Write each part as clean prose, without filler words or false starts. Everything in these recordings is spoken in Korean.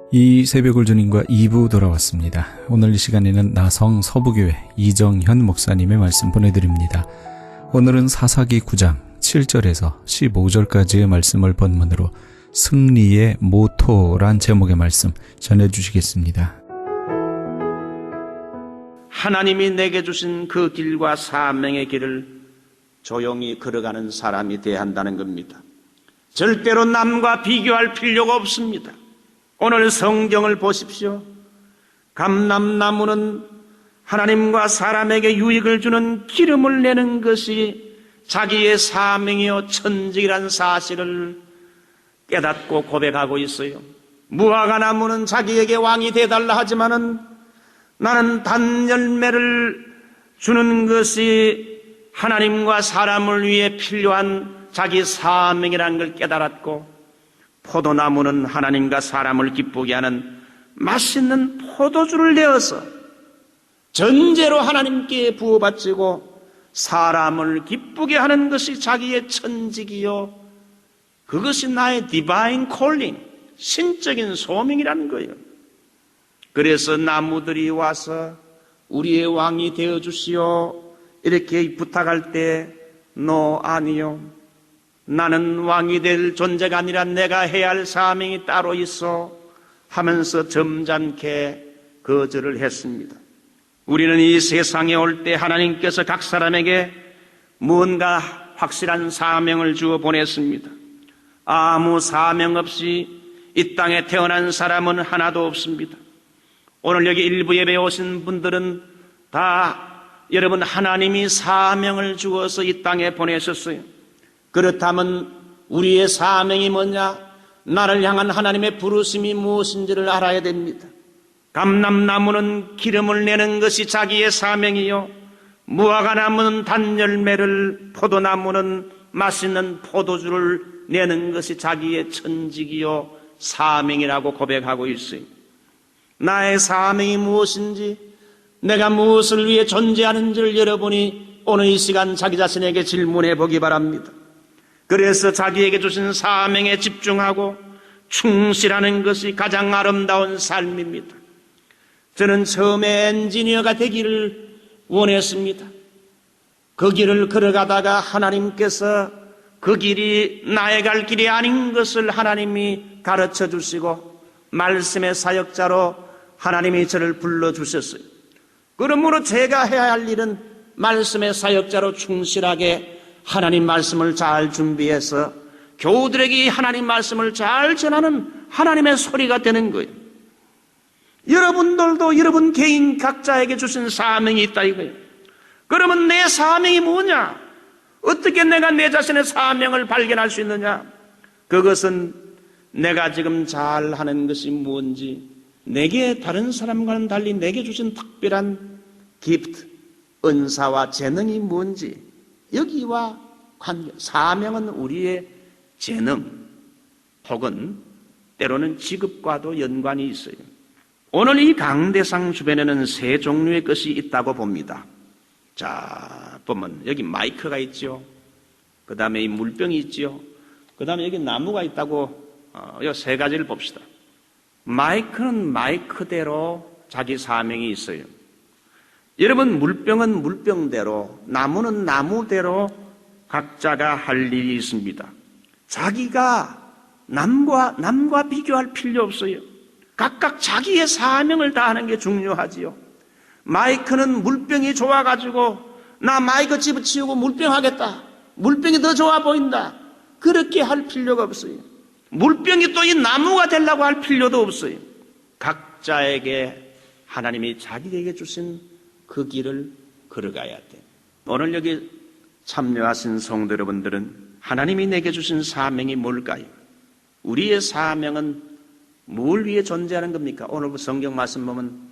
이 새벽을 주님과 2부 돌아왔습니다. 오늘 이 시간에는 나성 서부교회 이정현 목사님의 말씀 보내드립니다. 오늘은 사사기 9장 7절에서 15절까지의 말씀을 본문으로 승리의 모토란 제목의 말씀 전해주시겠습니다. 하나님이 내게 주신 그 길과 사명의 길을 조용히 걸어가는 사람이 되어야 한다는 겁니다. 절대로 남과 비교할 필요가 없습니다. 오늘 성경을 보십시오. 감람나무는 하나님과 사람에게 유익을 주는 기름을 내는 것이 자기의 사명이요 천직이라는 사실을 깨닫고 고백하고 있어요. 무화과나무는 자기에게 왕이 되달라 하지만은 나는 단열매를 주는 것이 하나님과 사람을 위해 필요한 자기 사명이라는 걸 깨달았고, 포도나무는 하나님과 사람을 기쁘게 하는 맛있는 포도주를 내어서 전제로 하나님께 부어바치고 사람을 기쁘게 하는 것이 자기의 천직이요, 그것이 나의 디바인 콜링, 신적인 소명이라는 거예요. 그래서 나무들이 와서 우리의 왕이 되어주시오 이렇게 부탁할 때 너 아니요, 나는 왕이 될 존재가 아니라 내가 해야 할 사명이 따로 있어 하면서 점잖게 거절을 했습니다. 우리는 이 세상에 올 때 하나님께서 각 사람에게 무언가 확실한 사명을 주어 보냈습니다. 아무 사명 없이 이 땅에 태어난 사람은 하나도 없습니다. 오늘 여기 일부 예배에 오신 분들은 다 여러분 하나님이 사명을 주어서 이 땅에 보내셨어요. 그렇다면 우리의 사명이 뭐냐? 나를 향한 하나님의 부르심이 무엇인지를 알아야 됩니다. 감람나무는 기름을 내는 것이 자기의 사명이요, 무화과나무는 단열매를, 포도나무는 맛있는 포도주를 내는 것이 자기의 천직이요 사명이라고 고백하고 있어요. 나의 사명이 무엇인지, 내가 무엇을 위해 존재하는지를 여러분이 오늘 이 시간 자기 자신에게 질문해 보기 바랍니다. 그래서 자기에게 주신 사명에 집중하고 충실하는 것이 가장 아름다운 삶입니다. 저는 처음에 엔지니어가 되기를 원했습니다. 그 길을 걸어가다가 하나님께서 그 길이 나의 갈 길이 아닌 것을 하나님이 가르쳐 주시고 말씀의 사역자로 하나님이 저를 불러주셨어요. 그러므로 제가 해야 할 일은 말씀의 사역자로 충실하게 하나님 말씀을 잘 준비해서 교우들에게 하나님 말씀을 잘 전하는 하나님의 소리가 되는 거예요. 여러분들도 여러분 개인 각자에게 주신 사명이 있다 이거예요. 그러면 내 사명이 뭐냐? 어떻게 내가 내 자신의 사명을 발견할 수 있느냐? 그것은 내가 지금 잘하는 것이 뭔지, 내게 다른 사람과는 달리 내게 주신 특별한 기프트, 은사와 재능이 뭔지, 여기와 관계, 사명은 우리의 재능 혹은 때로는 직업과도 연관이 있어요. 오늘 이 강대상 주변에는 세 종류의 것이 있다고 봅니다. 자, 보면 여기 마이크가 있죠. 그 다음에 이 물병이 있죠. 그 다음에 여기 나무가 있다고, 이 세 가지를 봅시다. 마이크는 마이크대로 자기 사명이 있어요. 여러분, 물병은 물병대로, 나무는 나무대로 각자가 할 일이 있습니다. 자기가 남과 비교할 필요 없어요. 각각 자기의 사명을 다하는 게 중요하지요. 마이크는 물병이 좋아가지고 나 마이크 집어치우고 물병 하겠다, 물병이 더 좋아 보인다, 그렇게 할 필요가 없어요. 물병이 또 이 나무가 되려고 할 필요도 없어요. 각자에게 하나님이 자기에게 주신 그 길을 걸어가야 돼. 오늘 여기 참여하신 성도 여러분들은 하나님이 내게 주신 사명이 뭘까요? 우리의 사명은 뭘 위해 존재하는 겁니까? 오늘 성경 말씀 보면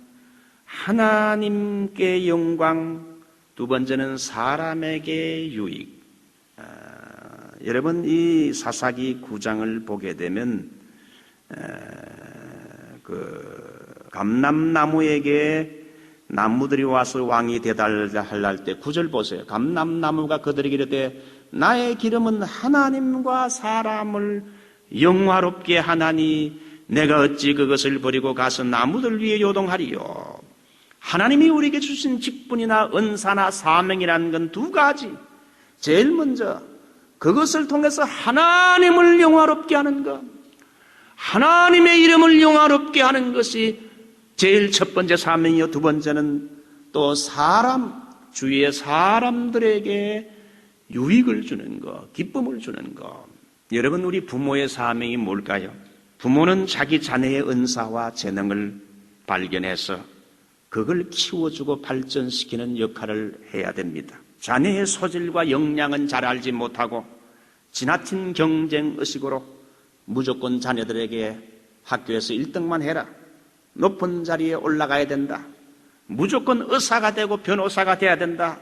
하나님께 영광, 두 번째는 사람에게 유익. 여러분 이 사사기 9장을 보게 되면 그 감람나무에게 나무들이 와서 왕이 되달라 할 때 9절 보세요. 감람나무가 그들에게 이르되 나의 기름은 하나님과 사람을 영화롭게 하나니 내가 어찌 그것을 버리고 가서 나무들 위에 요동하리요. 하나님이 우리에게 주신 직분이나 은사나 사명이라는 건 두 가지. 제일 먼저 그것을 통해서 하나님을 영화롭게 하는 것, 하나님의 이름을 영화롭게 하는 것이 제일 첫 번째 사명이요. 두 번째는 또 주위의 사람들에게 유익을 주는 것, 기쁨을 주는 것. 여러분, 우리 부모의 사명이 뭘까요? 부모는 자기 자녀의 은사와 재능을 발견해서 그걸 키워주고 발전시키는 역할을 해야 됩니다. 자녀의 소질과 역량은 잘 알지 못하고 지나친 경쟁의식으로 무조건 자녀들에게 학교에서 1등만 해라, 높은 자리에 올라가야 된다, 무조건 의사가 되고 변호사가 돼야 된다,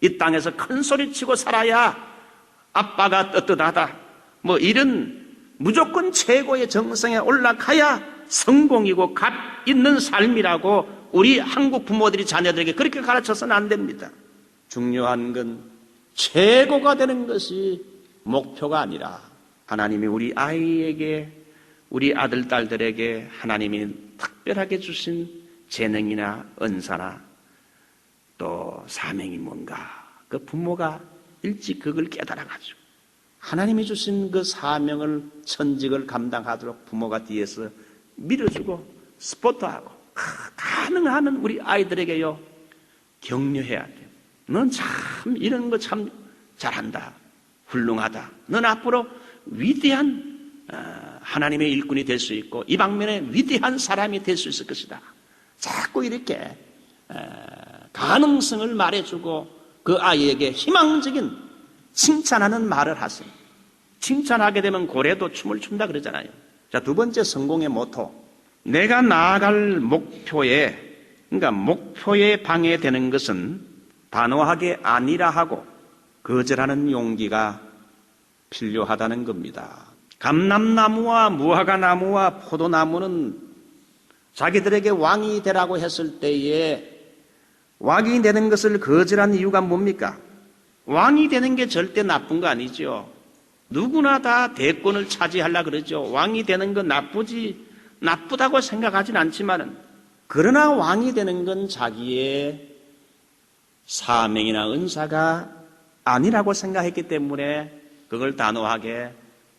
이 땅에서 큰 소리치고 살아야 아빠가 떳떳하다, 이런 무조건 최고의 정성에 올라가야 성공이고 값 있는 삶이라고 우리 한국 부모들이 자녀들에게 그렇게 가르쳐서는 안 됩니다. 중요한 건 최고가 되는 것이 목표가 아니라 하나님이 우리 아이에게, 우리 아들, 딸들에게 하나님이 특별하게 주신 재능이나 은사나 또 사명이 뭔가, 그 부모가 일찍 그걸 깨달아가지고 하나님이 주신 그 사명을, 천직을 감당하도록 부모가 뒤에서 밀어주고 스포트하고 가능한 우리 아이들에게요 격려해야 돼요. 넌 참 이런 거 참 잘한다, 훌륭하다, 넌 앞으로 위대한 하나님의 일꾼이 될 수 있고 이 방면에 위대한 사람이 될 수 있을 것이다. 자꾸 이렇게 가능성을 말해주고 그 아이에게 희망적인 칭찬하는 말을 하세요. 칭찬하게 되면 고래도 춤을 춘다 그러잖아요. 자, 두 번째 성공의 모토. 내가 나아갈 그러니까 목표에 방해되는 것은 단호하게 아니라 하고 거절하는 용기가 필요하다는 겁니다. 감람나무와 무화과나무와 포도나무는 자기들에게 왕이 되라고 했을 때에 왕이 되는 것을 거절한 이유가 뭡니까? 왕이 되는 게 절대 나쁜 거 아니죠. 누구나 다 대권을 차지하려고 그러죠. 왕이 되는 건 나쁘다고 생각하진 않지만은, 그러나 왕이 되는 건 자기의 사명이나 은사가 아니라고 생각했기 때문에 그걸 단호하게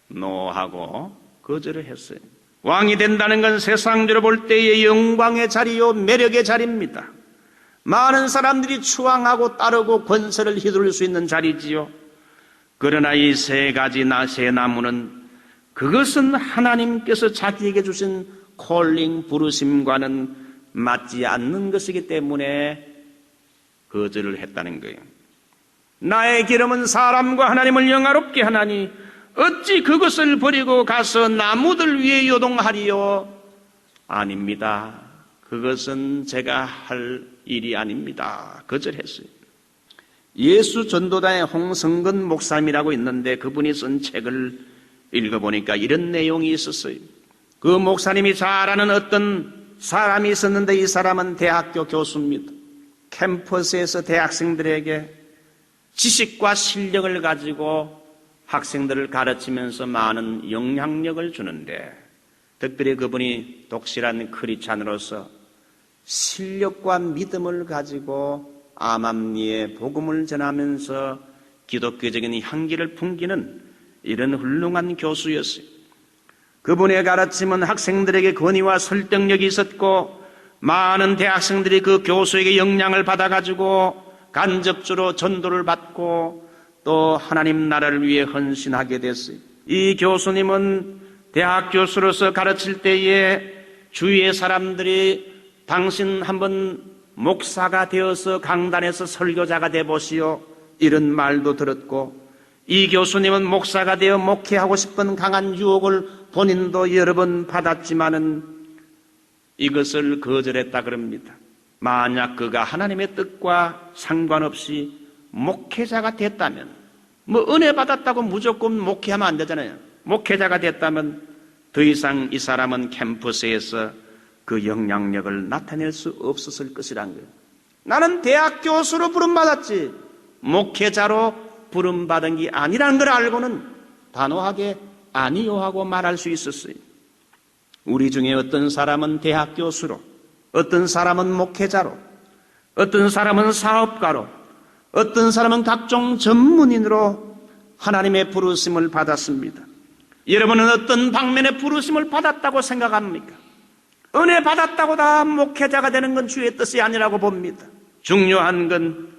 노하고 거절을 했어요. 왕이 된다는 건 세상적으로 볼 때의 영광의 자리요, 매력의 자리입니다. 많은 사람들이 추앙하고 따르고 권세를 휘두를 수 있는 자리지요. 그러나 이 세 가지 새 나무는 그것은 하나님께서 자기에게 주신 콜링, 부르심과는 맞지 않는 것이기 때문에 거절을 했다는 거예요. 나의 기름은 사람과 하나님을 영화롭게 하나니 어찌 그것을 버리고 가서 나무들 위에 요동하리요? 아닙니다. 그것은 제가 할 일이 아닙니다. 거절했어요. 예수 전도단의 홍성근 목사님이라고 있는데 그분이 쓴 책을 읽어보니까 이런 내용이 있었어요. 그 목사님이 잘 아는 어떤 사람이 있었는데 이 사람은 대학교 교수입니다. 캠퍼스에서 대학생들에게 지식과 실력을 가지고 학생들을 가르치면서 많은 영향력을 주는데, 특별히 그분이 독실한 크리스찬으로서 실력과 믿음을 가지고 암암리에 복음을 전하면서 기독교적인 향기를 풍기는 이런 훌륭한 교수였어요. 그분의 가르침은 학생들에게 권위와 설득력이 있었고 많은 대학생들이 그 교수에게 영향을 받아가지고 간접적으로 전도를 받고 또 하나님 나라를 위해 헌신하게 됐어요. 이 교수님은 대학 교수로서 가르칠 때에 주위의 사람들이 당신 한번 목사가 되어서 강단에서 설교자가 되보시오, 이런 말도 들었고, 이 교수님은 목사가 되어 목회하고 싶은 강한 유혹을 본인도 여러 번 받았지만은 이것을 거절했다 그럽니다. 만약 그가 하나님의 뜻과 상관없이 목회자가 됐다면, 은혜 받았다고 무조건 목회하면 안 되잖아요. 목회자가 됐다면 더 이상 이 사람은 캠퍼스에서 그 영향력을 나타낼 수 없었을 것이란 거예요. 나는 대학 교수로 부름받았지 목회자로 부름받은 게 아니라는 걸 알고는 단호하게 아니요 하고 말할 수 있었어요. 우리 중에 어떤 사람은 대학 교수로, 어떤 사람은 목회자로, 어떤 사람은 사업가로, 어떤 사람은 각종 전문인으로 하나님의 부르심을 받았습니다. 여러분은 어떤 방면의 부르심을 받았다고 생각합니까? 은혜 받았다고 다 목회자가 되는 건 주의 뜻이 아니라고 봅니다. 중요한 건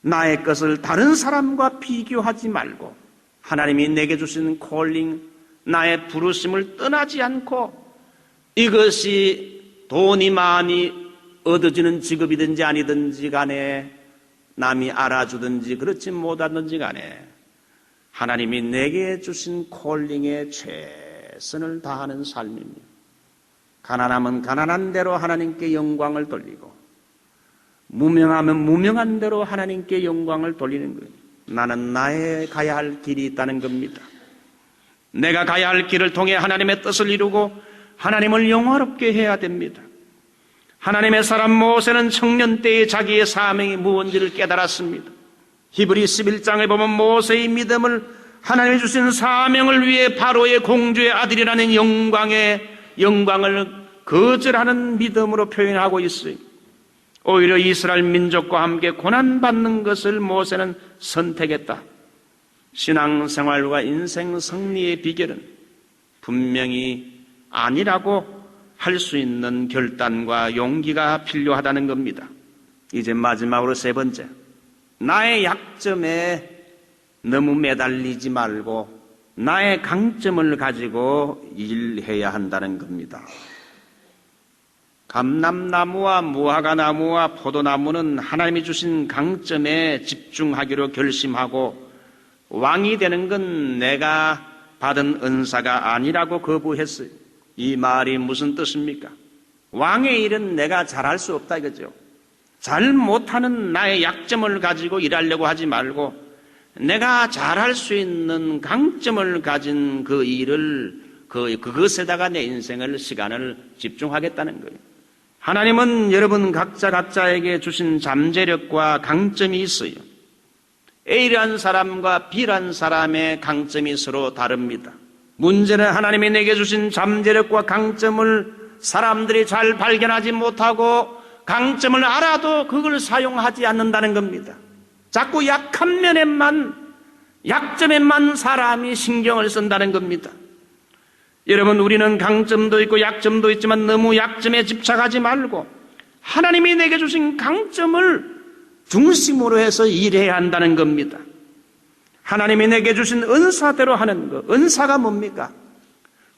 나의 것을 다른 사람과 비교하지 말고 하나님이 내게 주신 콜링, 나의 부르심을 떠나지 않고 이것이 돈이 많이 얻어지는 직업이든지 아니든지 간에 남이 알아주든지 그렇지 못하든지 간에 하나님이 내게 주신 콜링에 최선을 다하는 삶입니다. 가난하면 가난한 대로 하나님께 영광을 돌리고 무명하면 무명한 대로 하나님께 영광을 돌리는 거예요. 나는 나의 가야 할 길이 있다는 겁니다. 내가 가야 할 길을 통해 하나님의 뜻을 이루고 하나님을 영화롭게 해야 됩니다. 하나님의 사람 모세는 청년 때에 자기의 사명이 무언지를 깨달았습니다. 히브리 11장에 보면 모세의 믿음을 하나님이 주신 사명을 위해 바로의 공주의 아들이라는 영광을 거절하는 믿음으로 표현하고 있어요. 오히려 이스라엘 민족과 함께 고난받는 것을 모세는 선택했다. 신앙생활과 인생 승리의 비결은 분명히 아니라고 할 수 있는 결단과 용기가 필요하다는 겁니다. 이제 마지막으로 세 번째, 나의 약점에 너무 매달리지 말고 나의 강점을 가지고 일해야 한다는 겁니다. 감람나무와 무화과나무와 포도나무는 하나님이 주신 강점에 집중하기로 결심하고 왕이 되는 건 내가 받은 은사가 아니라고 거부했어요. 이 말이 무슨 뜻입니까? 왕의 일은 내가 잘할 수 없다 이거죠. 잘 못하는 나의 약점을 가지고 일하려고 하지 말고 내가 잘할 수 있는 강점을 가진 그 일을 그것에다가 내 인생을 시간을 집중하겠다는 거예요. 하나님은 여러분 각자에게 주신 잠재력과 강점이 있어요. A라는 사람과 B라는 사람의 강점이 서로 다릅니다. 문제는 하나님이 내게 주신 잠재력과 강점을 사람들이 잘 발견하지 못하고 강점을 알아도 그걸 사용하지 않는다는 겁니다. 자꾸 약한 약점에만 사람이 신경을 쓴다는 겁니다. 여러분, 우리는 강점도 있고 약점도 있지만 너무 약점에 집착하지 말고 하나님이 내게 주신 강점을 중심으로 해서 일해야 한다는 겁니다. 하나님이 내게 주신 은사대로 하는 것. 은사가 뭡니까?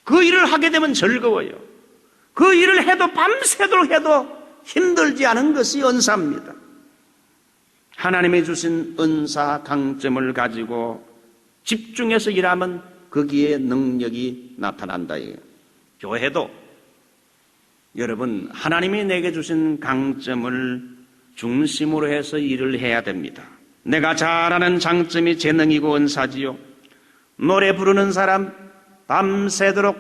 그 일을 하게 되면 즐거워요. 그 일을 해도 밤새도록 해도 힘들지 않은 것이 은사입니다. 하나님이 주신 은사 강점을 가지고 집중해서 일하면 거기에 능력이 나타난다. 교회도 여러분 하나님이 내게 주신 강점을 중심으로 해서 일을 해야 됩니다. 내가 잘하는 장점이 재능이고 은사지요. 노래 부르는 사람 밤새도록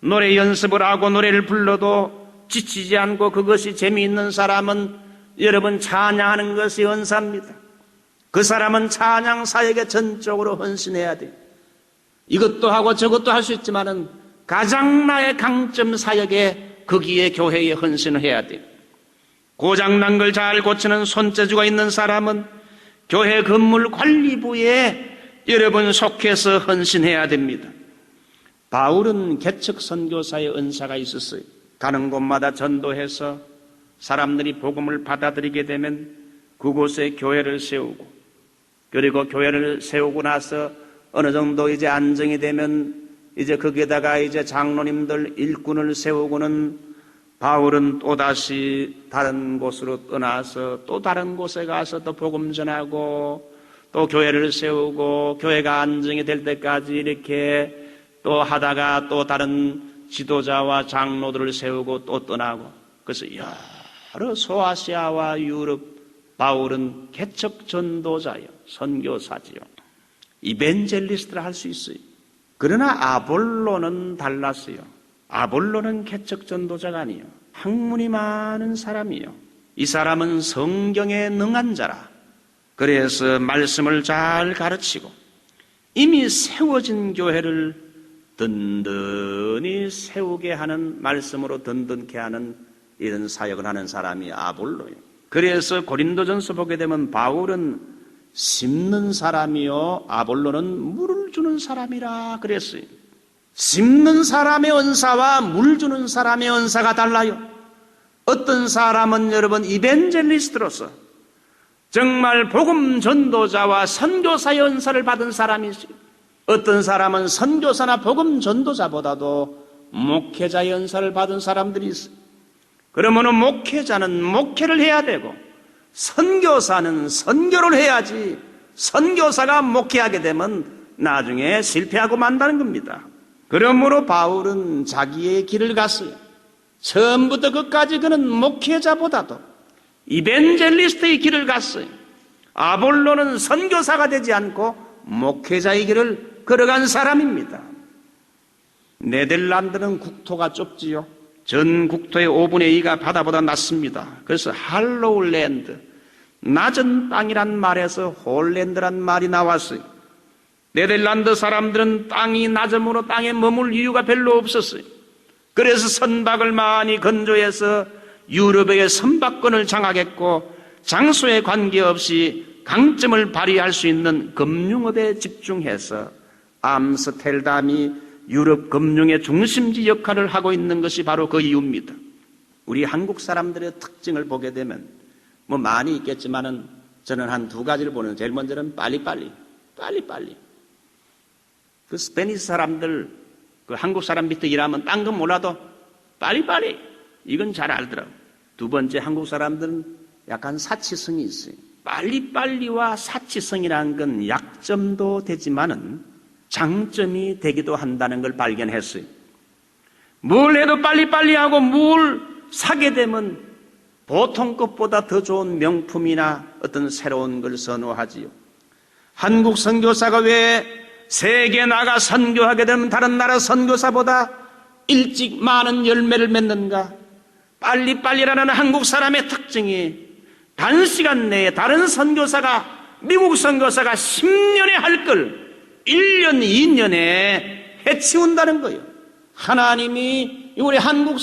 노래 연습을 하고 노래를 불러도 지치지 않고 그것이 재미있는 사람은 여러분 찬양하는 것이 은사입니다. 그 사람은 찬양 사역에 전적으로 헌신해야 돼요. 이것도 하고 저것도 할 수 있지만은 가장 나의 강점 사역에 거기에 교회에 헌신을 해야 돼요. 고장난 걸 잘 고치는 손재주가 있는 사람은 교회 건물 관리부에 여러분 속해서 헌신해야 됩니다. 바울은 개척 선교사의 은사가 있었어요. 가는 곳마다 전도해서 사람들이 복음을 받아들이게 되면 그곳에 교회를 세우고 그리고 교회를 세우고 나서 어느 정도 이제 안정이 되면 이제 거기에다가 이제 장로님들 일꾼을 세우고는 바울은 또다시 다른 곳으로 떠나서 또 다른 곳에 가서 또 복음 전하고 또 교회를 세우고 교회가 안정이 될 때까지 이렇게 또 하다가 또 다른 지도자와 장로들을 세우고 또 떠나고 그래서 여러 소아시아와 유럽 바울은 개척 전도자요 선교사지요 이벤젤리스트를 할 수 있어요. 그러나 아볼로는 달랐어요. 아볼로는 개척 전도자가 아니에요. 학문이 많은 사람이에요. 이 사람은 성경에 능한 자라. 그래서 말씀을 잘 가르치고 이미 세워진 교회를 든든히 세우게 하는, 말씀으로 든든케 하는 이런 사역을 하는 사람이 아볼로예요. 그래서 고린도전서 보게 되면 바울은 심는 사람이요 아볼로는 물을 주는 사람이라 그랬어요. 심는 사람의 은사와 물 주는 사람의 은사가 달라요. 어떤 사람은 여러분 이벤젤리스트로서 정말 복음 전도자와 선교사의 은사를 받은 사람이 있어요. 어떤 사람은 선교사나 복음 전도자보다도 목회자의 은사를 받은 사람들이 있어요. 그러면 목회자는 목회를 해야 되고 선교사는 선교를 해야지, 선교사가 목회하게 되면 나중에 실패하고 만다는 겁니다. 그러므로 바울은 자기의 길을 갔어요. 처음부터 끝까지 그는 목회자보다도 이벤젤리스트의 길을 갔어요. 아볼로는 선교사가 되지 않고 목회자의 길을 걸어간 사람입니다. 네덜란드는 국토가 좁지요. 전 국토의 5분의 2가 바다보다 낮습니다. 그래서 할로울랜드, 낮은 땅이란 말에서 홀랜드란 말이 나왔어요. 네덜란드 사람들은 땅이 낮음으로 땅에 머물 이유가 별로 없었어요. 그래서 선박을 많이 건조해서 유럽의 선박권을 장악했고 장소에 관계없이 강점을 발휘할 수 있는 금융업에 집중해서 암스테르담이 유럽 금융의 중심지 역할을 하고 있는 것이 바로 그 이유입니다. 우리 한국 사람들의 특징을 보게 되면 뭐 많이 있겠지만은 저는 한 두 가지를 보는, 제일 먼저는 빨리빨리. 그 스페니시 사람들, 그 한국 사람 밑에 일하면 딴 건 몰라도 빨리빨리. 이건 잘 알더라고. 두 번째, 한국 사람들은 약간 사치성이 있어요. 빨리빨리와 사치성이라는 건 약점도 되지만은 장점이 되기도 한다는 걸 발견했어요. 뭘 해도 빨리빨리 하고 뭘 사게 되면 보통 것보다 더 좋은 명품이나 어떤 새로운 걸 선호하지요. 한국 선교사가 왜 세계에 나가 선교하게 되면 다른 나라 선교사보다 일찍 많은 열매를 맺는가? 빨리빨리라는 한국 사람의 특징이 단시간 내에 다른 선교사가, 미국 선교사가 10년에 할 걸 1년, 2년에 해치운다는 거예요. 하나님이 우리 한국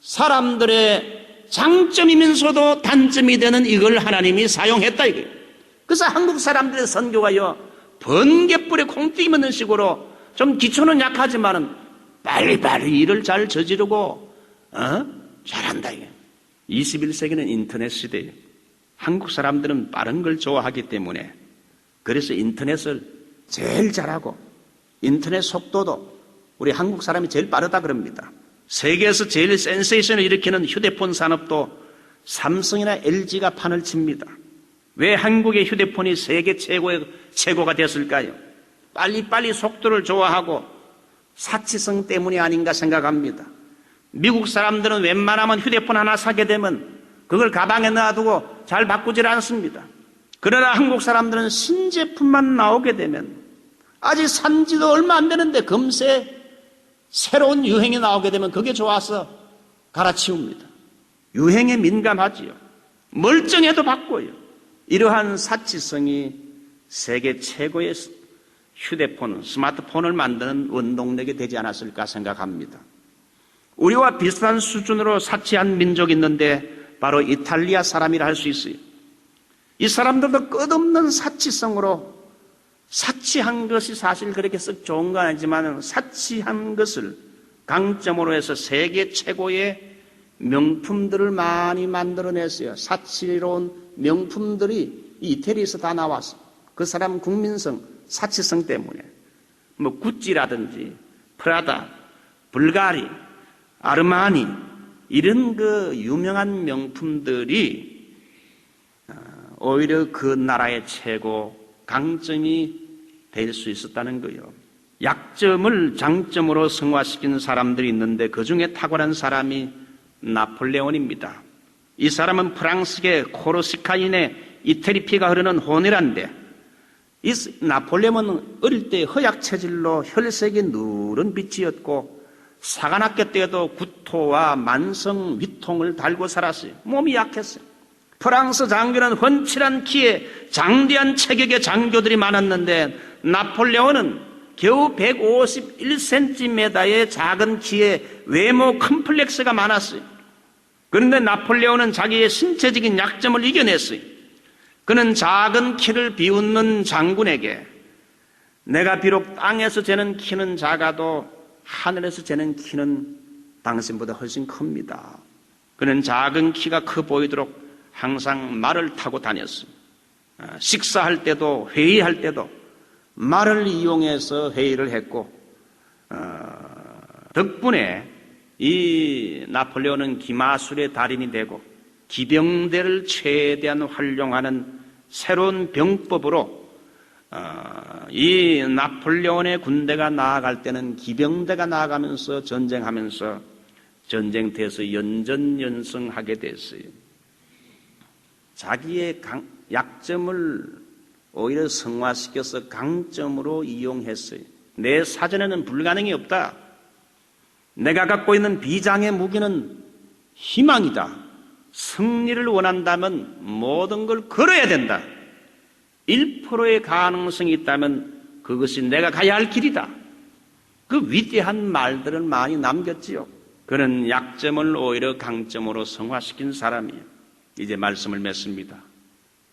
사람들의 장점이면서도 단점이 되는 이걸 하나님이 사용했다 이거예요. 그래서 한국 사람들의 선교가요, 번개불에 콩튀기 먹는 식으로 좀 기초는 약하지만은 빨리빨리 일을 잘 저지르고 잘한다 이게. 21세기는 인터넷 시대예요. 한국 사람들은 빠른 걸 좋아하기 때문에 그래서 인터넷을 제일 잘하고 인터넷 속도도 우리 한국 사람이 제일 빠르다 그럽니다. 세계에서 제일 센세이션을 일으키는 휴대폰 산업도 삼성이나 LG가 판을 칩니다. 왜 한국의 휴대폰이 세계 최고가 됐을까요? 빨리빨리 속도를 좋아하고 사치성 때문이 아닌가 생각합니다. 미국 사람들은 웬만하면 휴대폰 하나 사게 되면 그걸 가방에 놔두고 잘 바꾸질 않습니다. 그러나 한국 사람들은 신제품만 나오게 되면 아직 산지도 얼마 안 되는데 금세 새로운 유행이 나오게 되면 그게 좋아서 갈아치웁니다. 유행에 민감하지요. 멀쩡해도 바꿔요. 이러한 사치성이 세계 최고의 휴대폰, 스마트폰을 만드는 원동력이 되지 않았을까 생각합니다. 우리와 비슷한 수준으로 사치한 민족이 있는데 바로 이탈리아 사람이라 할 수 있어요. 이 사람들도 끝없는 사치성으로 사치한 것이 사실 그렇게 썩 좋은 건 아니지만 사치한 것을 강점으로 해서 세계 최고의 명품들을 많이 만들어냈어요. 사치로운 명품들이 이태리에서 다 나왔어요. 그 사람 국민성, 사치성 때문에 뭐 구찌라든지 프라다, 불가리, 아르마니 이런 그 유명한 명품들이 오히려 그 나라의 최고 강점이 될 수 있었다는 거예요. 약점을 장점으로 승화시킨 사람들이 있는데 그 중에 탁월한 사람이 나폴레온입니다. 이 사람은 프랑스계 코르시카인의 이태리 피가 흐르는 호네란데 이 나폴레온은 어릴 때 허약 체질로 혈색이 누런 빛이었고 사관학교 때에도 구토와 만성 위통을 달고 살았어요. 몸이 약했어요. 프랑스 장교는 훤칠한 키에 장대한 체격의 장교들이 많았는데 나폴레온은 겨우 151cm의 작은 키에 외모 컴플렉스가 많았어요. 그런데 나폴레옹은 자기의 신체적인 약점을 이겨냈어요. 그는 작은 키를 비웃는 장군에게 내가 비록 땅에서 재는 키는 작아도 하늘에서 재는 키는 당신보다 훨씬 큽니다. 그는 작은 키가 커 보이도록 항상 말을 타고 다녔습니다. 식사할 때도 회의할 때도 말을 이용해서 회의를 했고 덕분에 이 나폴레옹은 기마술의 달인이 되고 기병대를 최대한 활용하는 새로운 병법으로 이 나폴레옹의 군대가 나아갈 때는 기병대가 나아가면서 전쟁하면서 전쟁터에서 연전연승하게 됐어요. 자기의 약점을 오히려 성화시켜서 강점으로 이용했어요. 내 사전에는 불가능이 없다. 내가 갖고 있는 비장의 무기는 희망이다. 승리를 원한다면 모든 걸 걸어야 된다. 1%의 가능성이 있다면 그것이 내가 가야 할 길이다. 그 위대한 말들을 많이 남겼지요. 그는 약점을 오히려 강점으로 성화시킨 사람이에요. 이제 말씀을 맺습니다.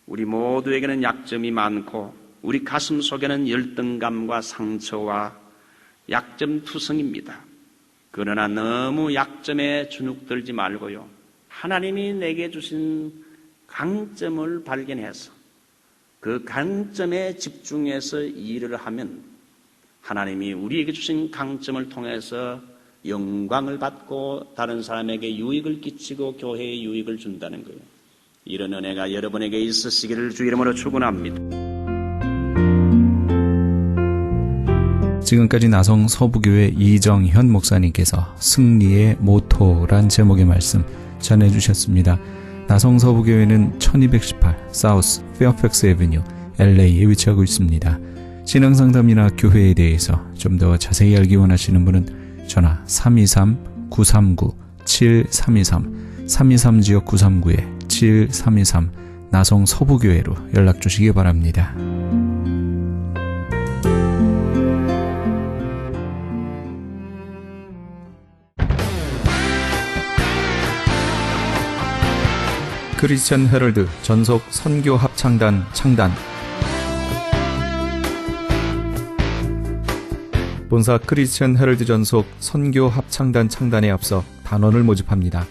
우리 모두에게는 약점이 많고 우리 가슴 속에는 열등감과 상처와 약점투성입니다. 그러나 너무 약점에 주눅들지 말고요. 하나님이 내게 주신 강점을 발견해서 그 강점에 집중해서 일을 하면 하나님이 우리에게 주신 강점을 통해서 영광을 받고 다른 사람에게 유익을 끼치고 교회에 유익을 준다는 거예요. 이런 은혜가 여러분에게 있으시기를 주 이름으로 축원합니다. 지금까지 나성 서부교회 이정현 목사님께서 승리의 모토란 제목의 말씀 전해주셨습니다. 나성 서부교회는 1218 사우스 페어팩스 애비뉴 LA에 위치하고 있습니다. 신앙상담이나 교회에 대해서 좀 더 자세히 알기 원하시는 분은 전화 323-939-7323 323지역 939-7323 나성 서부교회로 연락 주시기 바랍니다. 크리스천 헤럴드 전속 선교 합창단 창단. 본사 크리스천 헤럴드 전속 선교 합창단 창단에 앞서 단원을 모집합니다.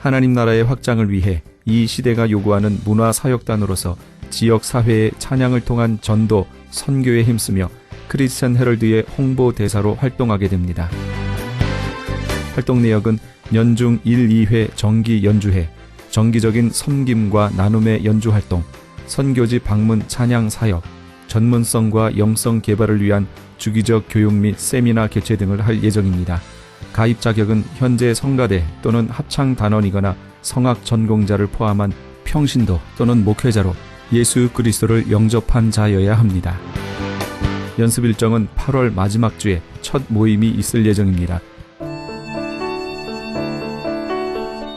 하나님 나라의 확장을 위해 이 시대가 요구하는 문화사역단으로서 지역사회의 찬양을 통한 전도, 선교에 힘쓰며 크리스천 헤럴드의 홍보대사로 활동하게 됩니다. 활동 내역은 연중 1, 2회 정기 연주회, 정기적인 섬김과 나눔의 연주활동, 선교지 방문 찬양 사역, 전문성과 영성 개발을 위한 주기적 교육 및 세미나 개최 등을 할 예정입니다. 가입 자격은 현재 성가대 또는 합창단원이거나 성악 전공자를 포함한 평신도 또는 목회자로 예수 그리스도를 영접한 자여야 합니다. 연습 일정은 8월 마지막 주에 첫 모임이 있을 예정입니다.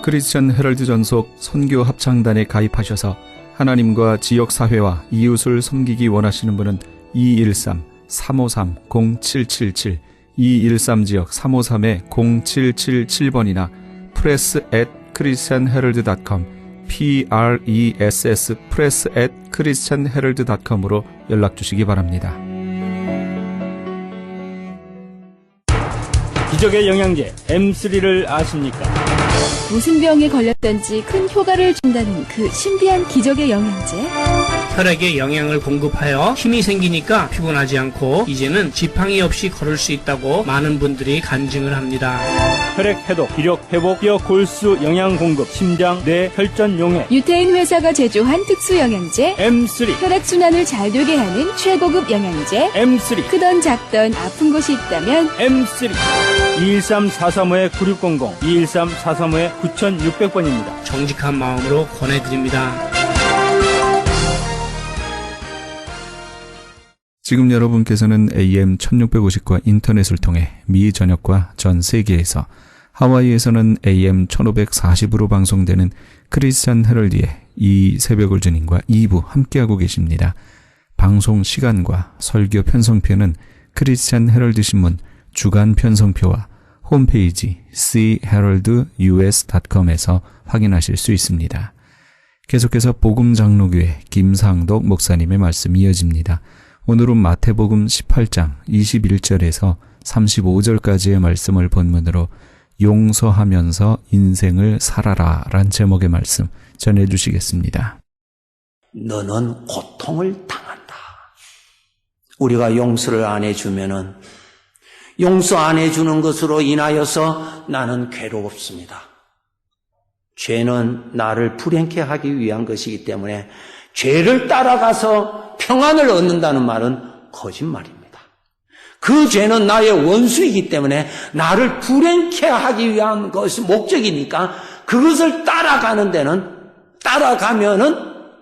크리스천 헤럴드 전속 선교 합창단에 가입하셔서 하나님과 지역사회와 이웃을 섬기기 원하시는 분은 213-353-0777 213지역 353-0777번이나 press@christianherald.com press press@christianherald.com으로 연락 주시기 바랍니다. 기적의 영양제 M3를 아십니까? 무슨 병에 걸렸던지 큰 효과를 준다는 그 신비한 기적의 영양제. 혈액에 영양을 공급하여 힘이 생기니까 피곤하지 않고 이제는 지팡이 없이 걸을 수 있다고 많은 분들이 간증을 합니다. 혈액 해독, 기력 회복, 뼈 골수 영양 공급, 심장, 뇌, 혈전 용해. 유태인 회사가 제조한 특수 영양제. M3. 혈액 순환을 잘 되게 하는 최고급 영양제. M3. 크던 작던 아픈 곳이 있다면 M3. 213-435-9600, 213-435-9600번입니다. 정직한 마음으로 권해드립니다. 지금 여러분께서는 AM 1650과 인터넷을 통해 미 전역과 전 세계에서, 하와이에서는 AM 1540으로 방송되는 크리스천 헤럴드의 이 새벽을 주님과 2부 함께하고 계십니다. 방송 시간과 설교 편성표는 크리스찬 헤럴드 신문 주간 편성표와 홈페이지 chaheraldus.com에서 확인하실 수 있습니다. 계속해서 복음장로교회 김상덕 목사님의 말씀이 이어집니다. 오늘은 마태복음 18장 21절에서 35절까지의 말씀을 본문으로 용서하면서 인생을 살아라 란 제목의 말씀 전해주시겠습니다. 너는 고통을 당한다. 우리가 용서를 안 해주면은 용서 안 해주는 것으로 인하여서 나는 괴롭습니다. 죄는 나를 불행케 하기 위한 것이기 때문에 죄를 따라가서 평안을 얻는다는 말은 거짓말입니다. 그 죄는 나의 원수이기 때문에 나를 불행케 하기 위한 것이 목적이니까 그것을 따라가면은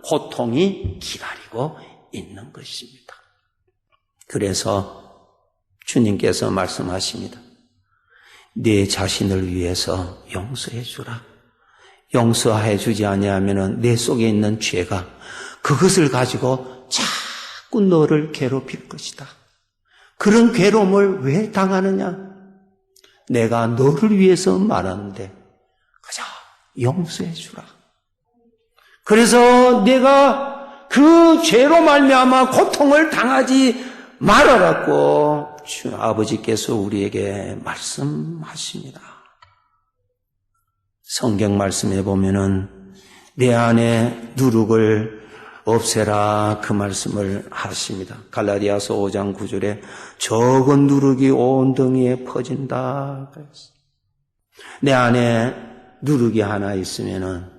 고통이 기다리고 있는 것입니다. 그래서 주님께서 말씀하십니다. 네 자신을 위해서 용서해 주라. 용서해 주지 아니하면은 내 속에 있는 죄가 그것을 가지고 자꾸 너를 괴롭힐 것이다. 그런 괴로움을 왜 당하느냐? 내가 너를 위해서 말하는데 가자, 용서해 주라. 그래서 내가 그 죄로 말미암아 고통을 당하지 말아라고 주 아버지께서 우리에게 말씀하십니다. 성경 말씀에 보면은 내 안에 누룩을 없애라 그 말씀을 하십니다. 갈라디아서 5장 9절에 적은 누룩이 온 덩이에 퍼진다. 내 안에 누룩이 하나 있으면은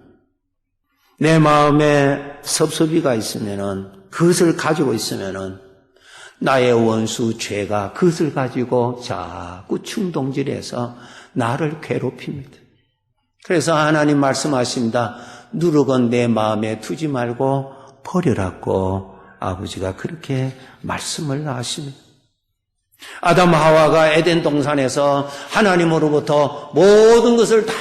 내 마음에 섭섭이가 있으면은 그것을 가지고 있으면은 나의 원수 죄가 그것을 가지고 자꾸 충동질해서 나를 괴롭힙니다. 그래서 하나님 말씀하십니다. 누룩은 내 마음에 두지 말고 버려라고 아버지가 그렇게 말씀을 하십니다. 아담 하와가 에덴 동산에서 하나님으로부터 모든 것을 다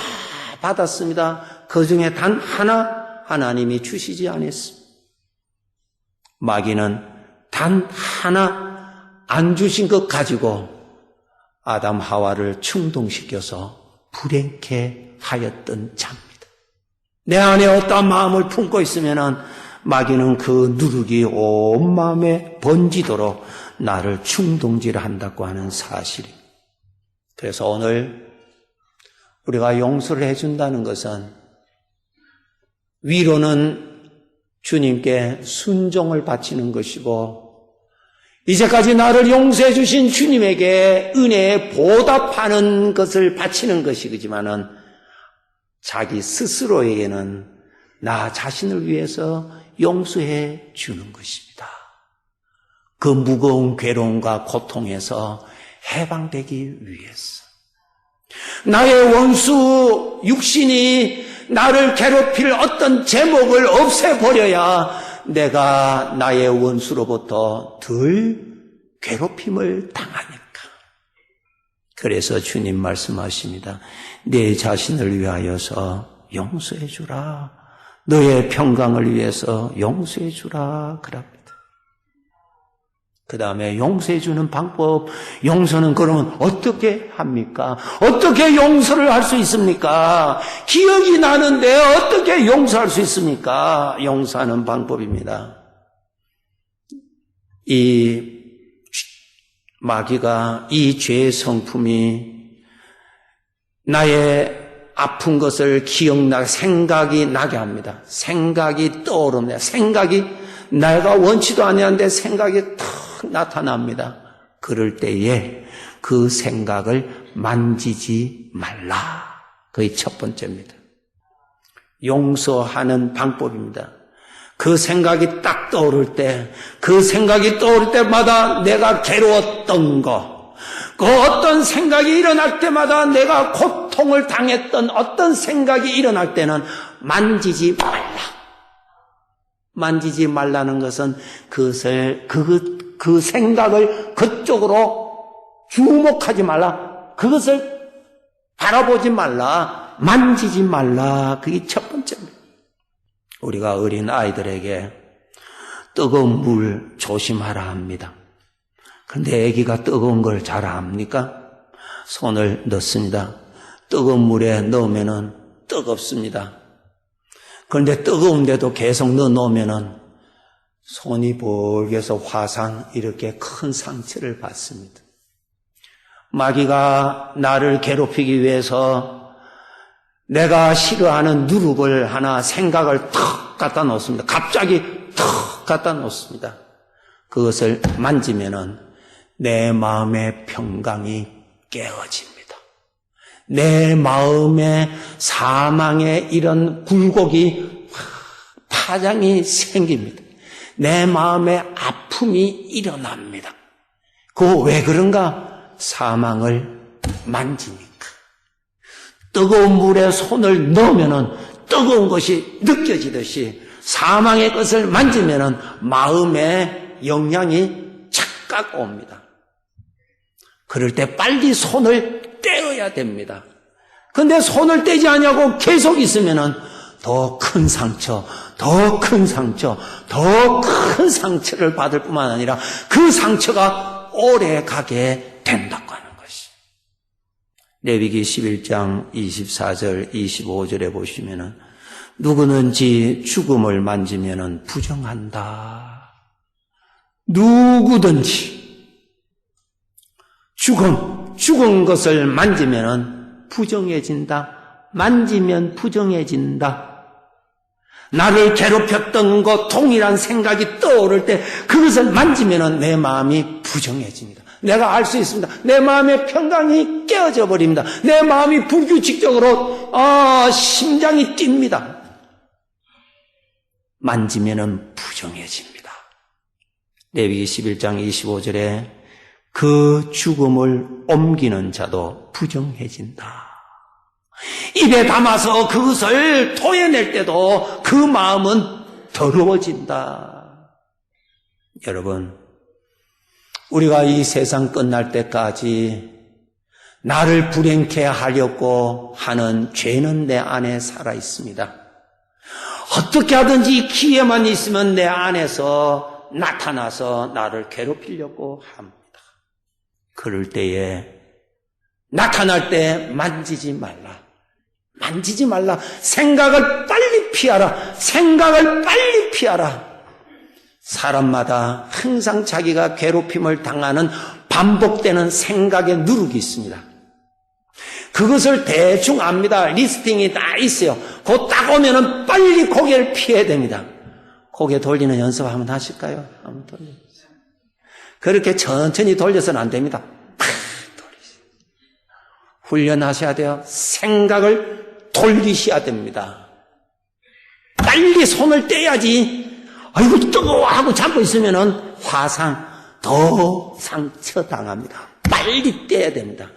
받았습니다. 그 중에 단 하나 하나님이 주시지 않았습니다. 마귀는 단 하나 안 주신 것 가지고 아담 하와를 충동시켜서 불행케 하였던 자입니다. 내 안에 어떤 마음을 품고 있으면 마귀는 그 누룩이 온 마음에 번지도록 나를 충동질한다고 하는 사실입니다. 그래서 오늘 우리가 용서를 해준다는 것은 위로는 주님께 순종을 바치는 것이고 이제까지 나를 용서해 주신 주님에게 은혜에 보답하는 것을 바치는 것이지만은 자기 스스로에게는 나 자신을 위해서 용서해 주는 것입니다. 그 무거운 괴로움과 고통에서 해방되기 위해서 나의 원수 육신이 나를 괴롭힐 어떤 제목을 없애버려야 내가 나의 원수로부터 덜 괴롭힘을 당하니까. 그래서 주님 말씀하십니다. 내 자신을 위하여서 용서해 주라. 너의 평강을 위해서 용서해 주라. 그럽니다. 그 다음에 용서해 주는 방법, 용서는 그러면 어떻게 합니까? 어떻게 용서를 할 수 있습니까? 기억이 나는데 어떻게 용서할 수 있습니까? 용서하는 방법입니다. 이 마귀가 이 죄의 성품이 나의 아픈 것을 생각이 나게 합니다. 생각이 떠오릅니다. 생각이 내가 원치도 아니한데 생각이 탁 나타납니다. 그럴 때에 그 생각을 만지지 말라. 그게 첫 번째입니다. 용서하는 방법입니다. 그 생각이 딱 떠오를 때, 그 생각이 떠오를 때마다 내가 괴로웠던 거, 그 어떤 생각이 일어날 때마다 내가 고통을 당했던 어떤 생각이 일어날 때는 만지지 말라. 만지지 말라는 것은 그 생각을 그쪽으로 주목하지 말라. 그것을 바라보지 말라. 만지지 말라. 그게 첫 번째입니다. 우리가 어린 아이들에게 뜨거운 물 조심하라 합니다. 근데 아기가 뜨거운 걸 잘 압니까? 손을 넣습니다. 뜨거운 물에 넣으면은 뜨겁습니다. 그런데 뜨거운데도 계속 넣어놓으면은 손이 벌게서 화상 이렇게 큰 상처를 받습니다. 마귀가 나를 괴롭히기 위해서 내가 싫어하는 누룩을 하나 생각을 턱 갖다 놓습니다. 갑자기 턱 갖다 놓습니다. 그것을 만지면은 내 마음의 평강이 깨어집니다. 내 마음에 사망의 이런 굴곡이 파장이 생깁니다. 내 마음에 아픔이 일어납니다. 그거 왜 그런가? 사망을 만지니까. 뜨거운 물에 손을 넣으면은 뜨거운 것이 느껴지듯이 사망의 것을 만지면은 마음에 영향이 착각 옵니다. 그럴 때 빨리 손을 떼어야 됩니다. 근데 손을 떼지 않냐고 계속 있으면은 더 큰 상처, 더 큰 상처, 더 큰 상처를 받을 뿐만 아니라 그 상처가 오래 가게 된다고 하는 것이. 레위기 11장 24절, 25절에 보시면은 누구든지 죽음을 만지면은 부정한다. 누구든지 죽은 것을 만지면은 부정해진다. 만지면 부정해진다. 나를 괴롭혔던 것 동일한 생각이 떠오를 때 그것을 만지면은 내 마음이 부정해집니다. 내가 알 수 있습니다. 내 마음의 평강이 깨어져 버립니다. 내 마음이 불규칙적으로 심장이 뜁니다. 만지면은 부정해집니다. 레위기 11장 25절에 그 죽음을 옮기는 자도 부정해진다. 입에 담아서 그것을 토해낼 때도 그 마음은 더러워진다. 여러분, 우리가 이 세상 끝날 때까지 나를 불행케 하려고 하는 죄는 내 안에 살아 있습니다. 어떻게 하든지 기회만 있으면 내 안에서 나타나서 나를 괴롭히려고 합니다. 그럴 때에 나타날 때 만지지 말라. 만지지 말라. 생각을 빨리 피하라. 생각을 빨리 피하라. 사람마다 항상 자기가 괴롭힘을 당하는 반복되는 생각의 누룩이 있습니다. 그것을 대충 압니다. 리스팅이 다 있어요. 곧 딱 오면은 빨리 고개를 피해야 됩니다. 고개 돌리는 연습 한번 하실까요? 한번 돌려주세요. 그렇게 천천히 돌려서는 안 됩니다. 팍 돌리세요. 훈련하셔야 돼요. 생각을 돌리셔야 됩니다. 빨리 손을 떼야지. 아이고 뜨거워 하고 잡고 있으면은 화상 더 상처 당합니다. 빨리 떼야 됩니다.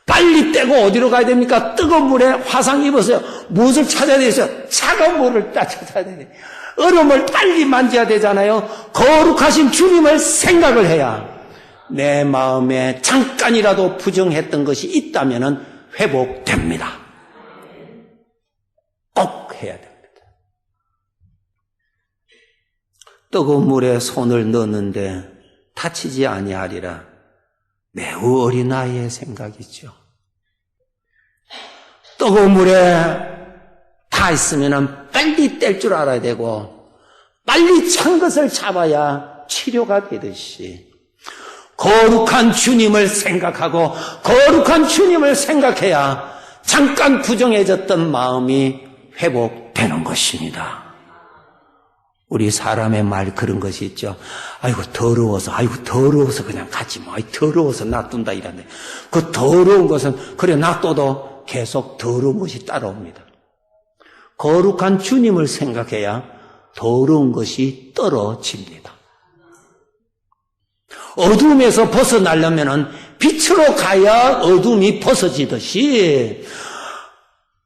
빨리 떼고 어디로 가야 됩니까? 뜨거운 물에 화상 입었어요. 무엇을 찾아야 되겠어요? 차가운 물을 찾아야 돼요. 얼음을 빨리 만져야 되잖아요. 거룩하신 주님을 생각을 해야 내 마음에 잠깐이라도 부정했던 것이 있다면 회복됩니다. 꼭 해야 됩니다. 뜨거운 물에 손을 넣는데 다치지 아니하리라. 매우 어린 아이의 생각이죠. 뜨거운 물에 다 있으면 빨리 뗄 줄 알아야 되고 빨리 찬 것을 잡아야 치료가 되듯이 거룩한 주님을 생각하고 거룩한 주님을 생각해야 잠깐 부정해졌던 마음이 회복되는 것입니다. 우리 사람의 말 그런 것이 있죠. 아이고 더러워서 그냥 가지 마. 더러워서 놔둔다 이런데 그 더러운 것은 그래 놔둬도 계속 더러운 것이 따라옵니다. 거룩한 주님을 생각해야 더러운 것이 떨어집니다. 어둠에서 벗어나려면 빛으로 가야 어둠이 벗어지듯이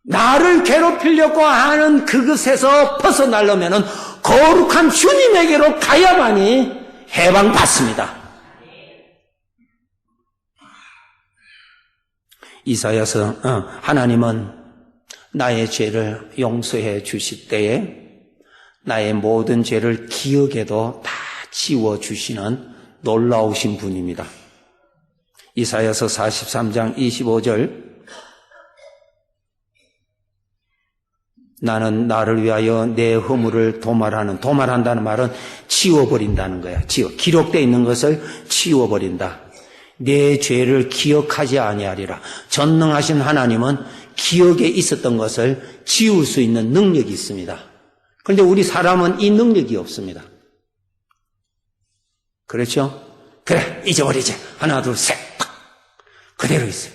나를 괴롭히려고 하는 그것에서 벗어나려면 거룩한 주님에게로 가야만이 해방받습니다. 이사야서 하나님은 나의 죄를 용서해 주실 때에 나의 모든 죄를 기억에도 다 지워주시는 놀라우신 분입니다. 이사야서 43장 25절, 나는 나를 위하여 내 허물을 도말한다는 말은 지워버린다는 거야. 기록되어 있는 것을 지워버린다. 내 죄를 기억하지 아니하리라. 전능하신 하나님은 기억에 있었던 것을 지울 수 있는 능력이 있습니다. 그런데 우리 사람은 이 능력이 없습니다. 그렇죠? 그래, 잊어버리지. 하나, 둘, 셋. 딱. 그대로 있어요.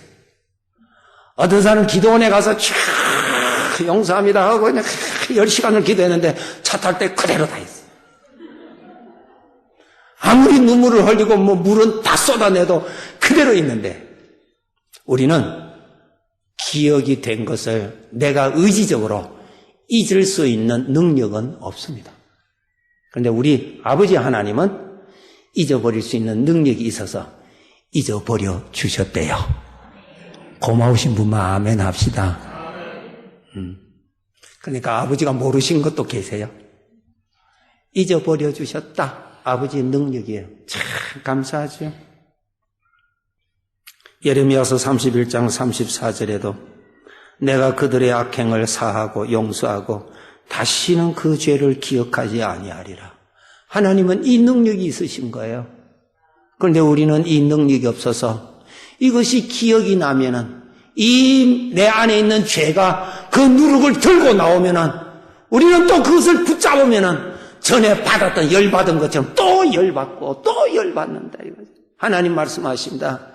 어떤 사람은 기도원에 가서 쫙 용서합니다 하고 그냥 10시간을 기도했는데 차 탈 때 그대로 다 있어요. 아무리 눈물을 흘리고 물은 다 쏟아내도 그대로 있는데, 우리는 기억이 된 것을 내가 의지적으로 잊을 수 있는 능력은 없습니다. 그런데 우리 아버지 하나님은 잊어버릴 수 있는 능력이 있어서 잊어버려 주셨대요. 고마우신 분만 아멘 합시다. 그러니까 아버지가 모르신 것도 계세요. 잊어버려 주셨다. 아버지의 능력이에요. 참 감사하죠. 예레미야서 31장 34절에도 내가 그들의 악행을 사하고 용서하고 다시는 그 죄를 기억하지 아니하리라. 하나님은 이 능력이 있으신 거예요. 그런데 우리는 이 능력이 없어서 이것이 기억이 나면은, 이 내 안에 있는 죄가 그 누룩을 들고 나오면은 우리는 또 그것을 붙잡으면은 전에 받았던 열받은 것처럼 또 열받고 또 열받는다 이거죠. 하나님 말씀하십니다.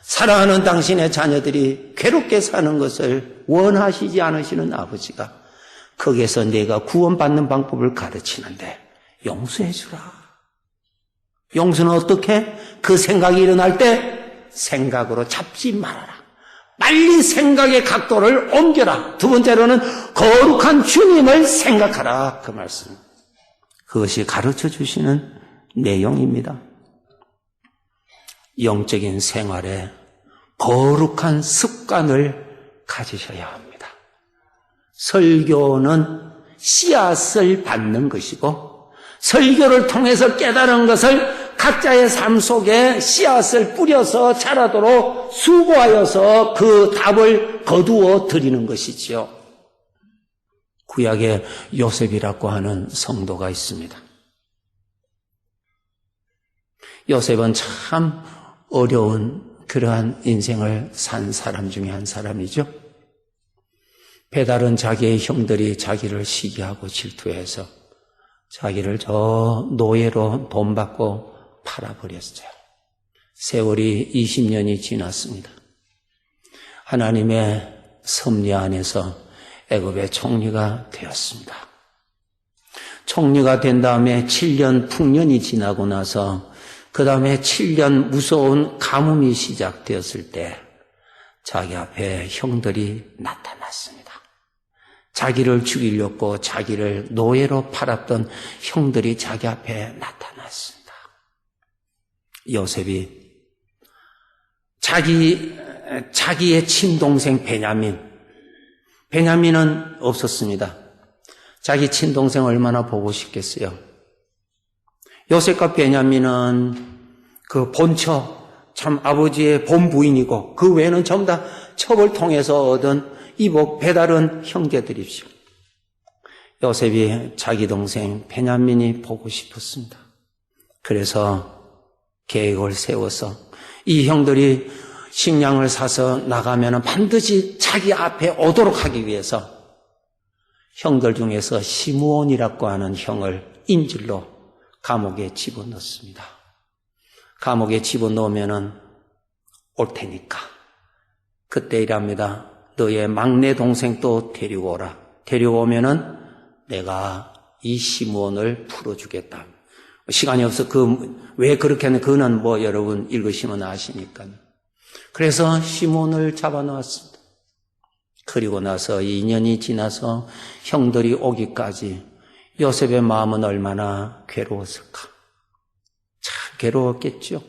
사랑하는 당신의 자녀들이 괴롭게 사는 것을 원하시지 않으시는 아버지가 거기에서 내가 구원받는 방법을 가르치는데 용서해 주라. 용서는 어떻게? 그 생각이 일어날 때 생각으로 잡지 말아라. 빨리 생각의 각도를 옮겨라. 두 번째로는 거룩한 주님을 생각하라. 그 말씀. 그것이 가르쳐 주시는 내용입니다. 영적인 생활에 거룩한 습관을 가지셔야 합니다. 설교는 씨앗을 받는 것이고, 설교를 통해서 깨달은 것을 각자의 삶 속에 씨앗을 뿌려서 자라도록 수고하여서 그 답을 거두어 드리는 것이지요. 구약에 요셉이라고 하는 성도가 있습니다. 요셉은 참 어려운 그러한 인생을 산 사람 중에 한 사람이죠. 배달은 자기의 형들이 자기를 시기하고 질투해서 자기를 저 노예로 돈 받고 팔아버렸어요. 세월이 20년이 지났습니다. 하나님의 섭리 안에서 애굽의 총리가 되었습니다. 총리가 된 다음에 7년 풍년이 지나고 나서 그 다음에 7년 무서운 가뭄이 시작되었을 때 자기 앞에 형들이 나타났습니다. 자기를 죽이려고 자기를 노예로 팔았던 형들이 자기 앞에 나타났습니다. 요셉이 자기의 친동생 베냐민은 없었습니다. 자기 친동생 얼마나 보고 싶겠어요. 요셉과 베냐민은 그 본처, 참 아버지의 본부인이고 그 외에는 전부 다 첩을 통해서 얻은 이복 배다른 형제들이죠. 요셉이 자기 동생 베냐민이 보고 싶었습니다. 그래서 계획을 세워서 이 형들이 식량을 사서 나가면 반드시 자기 앞에 오도록 하기 위해서 형들 중에서 시므온이라고 하는 형을 인질로 감옥에 집어넣습니다. 감옥에 집어넣으면 올 테니까 그때 이랍니다. 너의 막내 동생도 데리고 오라. 데려오면은 내가 이 시므온을 풀어주겠다. 시간이 없어 왜 그렇게 하는 그는 여러분 읽으시면 아시니까요. 그래서 시므온을 잡아놓았습니다. 그리고 나서 2년이 지나서 형들이 오기까지 요셉의 마음은 얼마나 괴로웠을까? 참 괴로웠겠죠.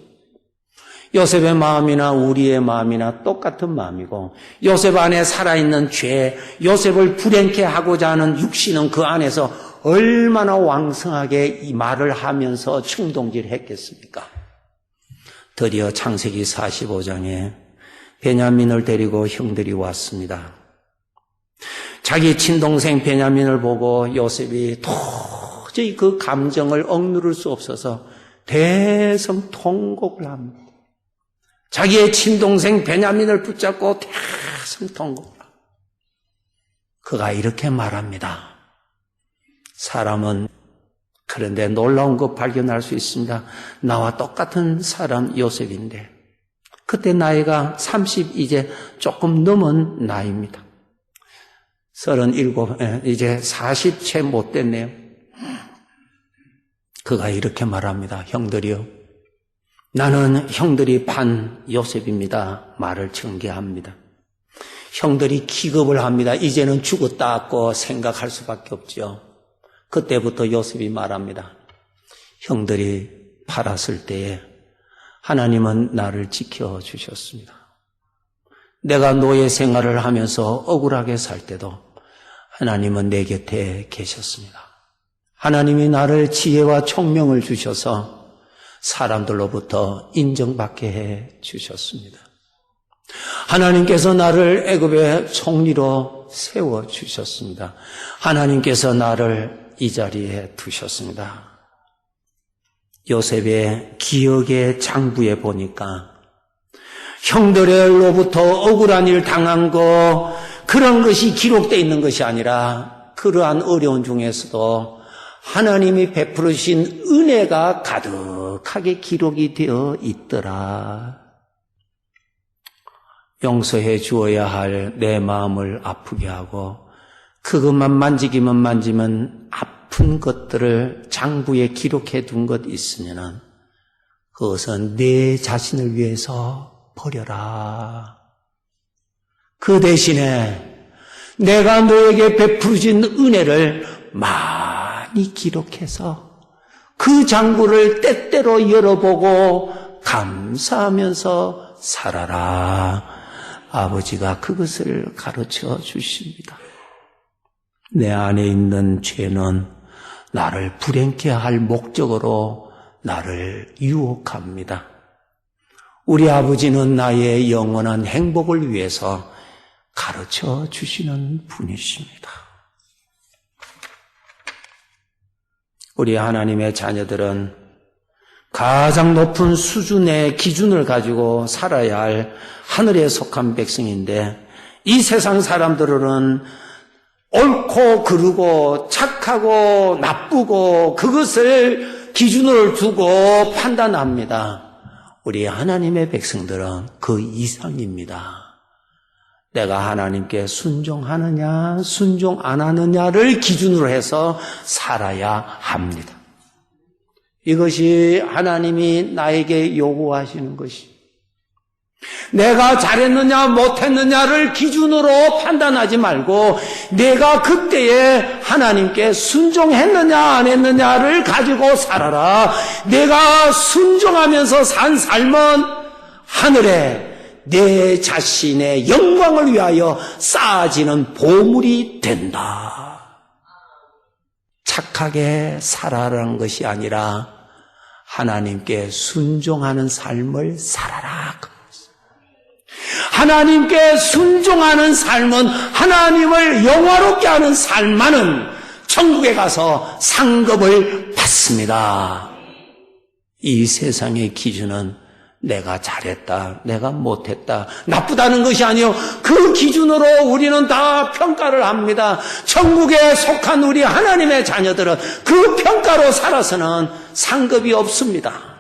요셉의 마음이나 우리의 마음이나 똑같은 마음이고, 요셉 안에 살아있는 죄, 요셉을 불행케 하고자 하는 육신은 그 안에서 얼마나 왕성하게 이 말을 하면서 충동질했겠습니까? 드디어 창세기 45장에 베냐민을 데리고 형들이 왔습니다. 자기 친동생 베냐민을 보고 요셉이 도저히 그 감정을 억누를 수 없어서 대성통곡을 합니다. 자기의 친동생 베냐민을 붙잡고 대성통곡을 합니다. 그가 이렇게 말합니다. 사람은 그런데 놀라운 것 발견할 수 있습니다. 나와 똑같은 사람 요셉인데 그때 나이가 30 이제 조금 넘은 나이입니다. 37, 이제 40 채 못 됐네요. 그가 이렇게 말합니다. 형들이요. 나는 형들이 반 요셉입니다. 말을 전개합니다. 형들이 기겁을 합니다. 이제는 죽었다고 생각할 수밖에 없죠. 그때부터 요셉이 말합니다. 형들이 팔았을 때에 하나님은 나를 지켜주셨습니다. 내가 노예 생활을 하면서 억울하게 살 때도 하나님은 내 곁에 계셨습니다. 하나님이 나를 지혜와 총명을 주셔서 사람들로부터 인정받게 해 주셨습니다. 하나님께서 나를 애굽의 총리로 세워주셨습니다. 하나님께서 나를 이 자리에 두셨습니다. 요셉의 기억의 장부에 보니까 형들로부터 억울한 일 당한 거 그런 것이 기록되어 있는 것이 아니라 그러한 어려운 중에서도 하나님이 베풀으신 은혜가 가득하게 기록이 되어 있더라. 용서해 주어야 할 내 마음을 아프게 하고 그것만 만지면 아픈 것들을 장부에 기록해 둔 것 있으면 그것은 내 자신을 위해서 버려라. 그 대신에 내가 너에게 베풀어진 은혜를 많이 기록해서 그 장부를 때때로 열어보고 감사하면서 살아라. 아버지가 그것을 가르쳐 주십니다. 내 안에 있는 죄는 나를 불행케 할 목적으로 나를 유혹합니다. 우리 아버지는 나의 영원한 행복을 위해서 가르쳐 주시는 분이십니다. 우리 하나님의 자녀들은 가장 높은 수준의 기준을 가지고 살아야 할 하늘에 속한 백성인데 이 세상 사람들은 옳고 그르고 착하고 나쁘고 그것을 기준으로 두고 판단합니다. 우리 하나님의 백성들은 그 이상입니다. 내가 하나님께 순종하느냐 순종 안 하느냐를 기준으로 해서 살아야 합니다. 이것이 하나님이 나에게 요구하시는 것이 내가 잘했느냐 못했느냐를 기준으로 판단하지 말고 내가 그때에 하나님께 순종했느냐 안 했느냐를 가지고 살아라. 내가 순종하면서 산 삶은 하늘에 내 자신의 영광을 위하여 쌓아지는 보물이 된다. 착하게 살아라는 것이 아니라 하나님께 순종하는 삶을 살아라. 하나님께 순종하는 삶은 하나님을 영화롭게 하는 삶만은 천국에 가서 상급을 받습니다. 이 세상의 기준은 내가 잘했다, 내가 못했다, 나쁘다는 것이 아니요 그 기준으로 우리는 다 평가를 합니다. 천국에 속한 우리 하나님의 자녀들은 그 평가로 살아서는 상급이 없습니다.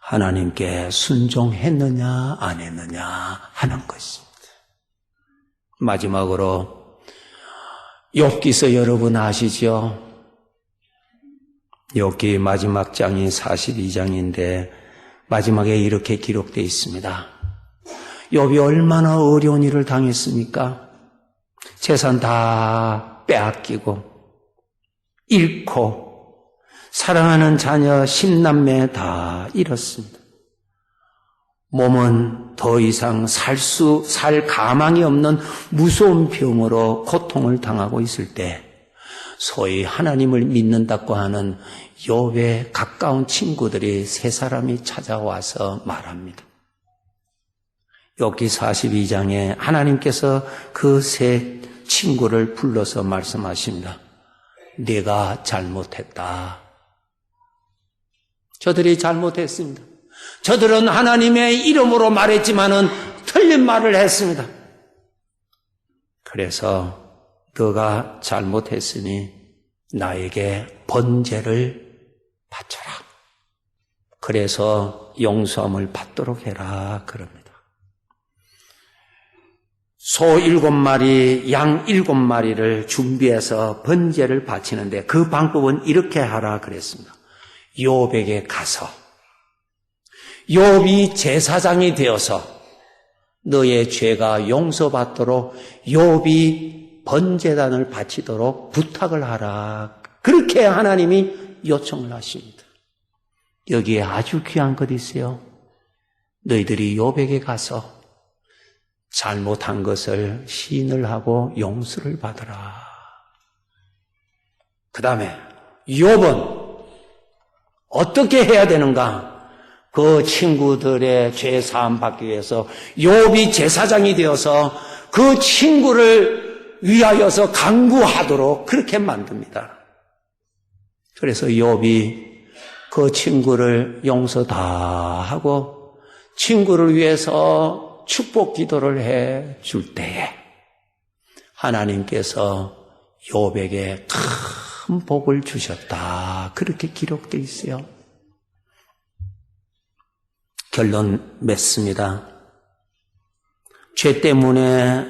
하나님께 순종했느냐 안 했느냐 하는 것입니다. 마지막으로 욥기서 여러분 아시죠? 욥기 마지막 장이 42장인데 마지막에 이렇게 기록되어 있습니다. 욥이 얼마나 어려운 일을 당했습니까? 재산 다 빼앗기고 잃고 사랑하는 자녀 10남매 다 잃었습니다. 몸은 더 이상 살 가망이 없는 무서운 병으로 고통을 당하고 있을 때 소위 하나님을 믿는다고 하는 욥의 가까운 친구들이 세 사람이 찾아와서 말합니다. 욥기 42장에 하나님께서 그 세 친구를 불러서 말씀하십니다. 네가 잘못했다. 저들이 잘못했습니다. 저들은 하나님의 이름으로 말했지만은 틀린 말을 했습니다. 그래서 너가 잘못했으니 나에게 번제를 바쳐라. 그래서 용서함을 받도록 해라. 그럽니다. 소 7마리, 양 7마리를 준비해서 번제를 바치는데 그 방법은 이렇게 하라 그랬습니다. 욥에게 가서 욥이 제사장이 되어서 너의 죄가 용서받도록 욥이 번제단을 바치도록 부탁을 하라. 그렇게 하나님이 요청을 하십니다. 여기에 아주 귀한 것이 있어요. 너희들이 욥에게 가서 잘못한 것을 시인을 하고 용서를 받으라. 그 다음에 욥은 어떻게 해야 되는가? 그 친구들의 죄 사함 받기 위해서 욥이 제사장이 되어서 그 친구를 위하여서 간구하도록 그렇게 만듭니다. 그래서 욥이 그 친구를 용서 다 하고 친구를 위해서 축복 기도를 해 줄 때에 하나님께서 욥에게 큰 복을 주셨다. 그렇게 기록되어 있어요. 결론 맺습니다. 죄 때문에,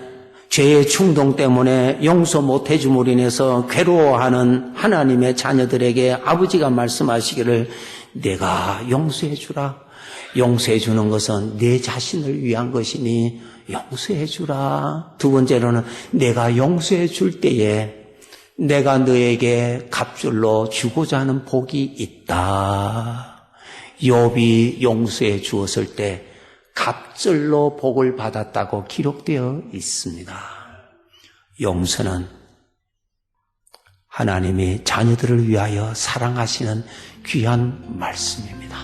죄의 충동 때문에 용서 못 해줌으로 인해서 괴로워하는 하나님의 자녀들에게 아버지가 말씀하시기를 내가 용서해 주라. 용서해 주는 것은 내 자신을 위한 것이니 용서해 주라. 두 번째로는 내가 용서해 줄 때에 내가 너에게 갑절로 주고자 하는 복이 있다. 욥이 용서해 주었을 때 갑절로 복을 받았다고 기록되어 있습니다. 용서는 하나님이 자녀들을 위하여 사랑하시는 귀한 말씀입니다.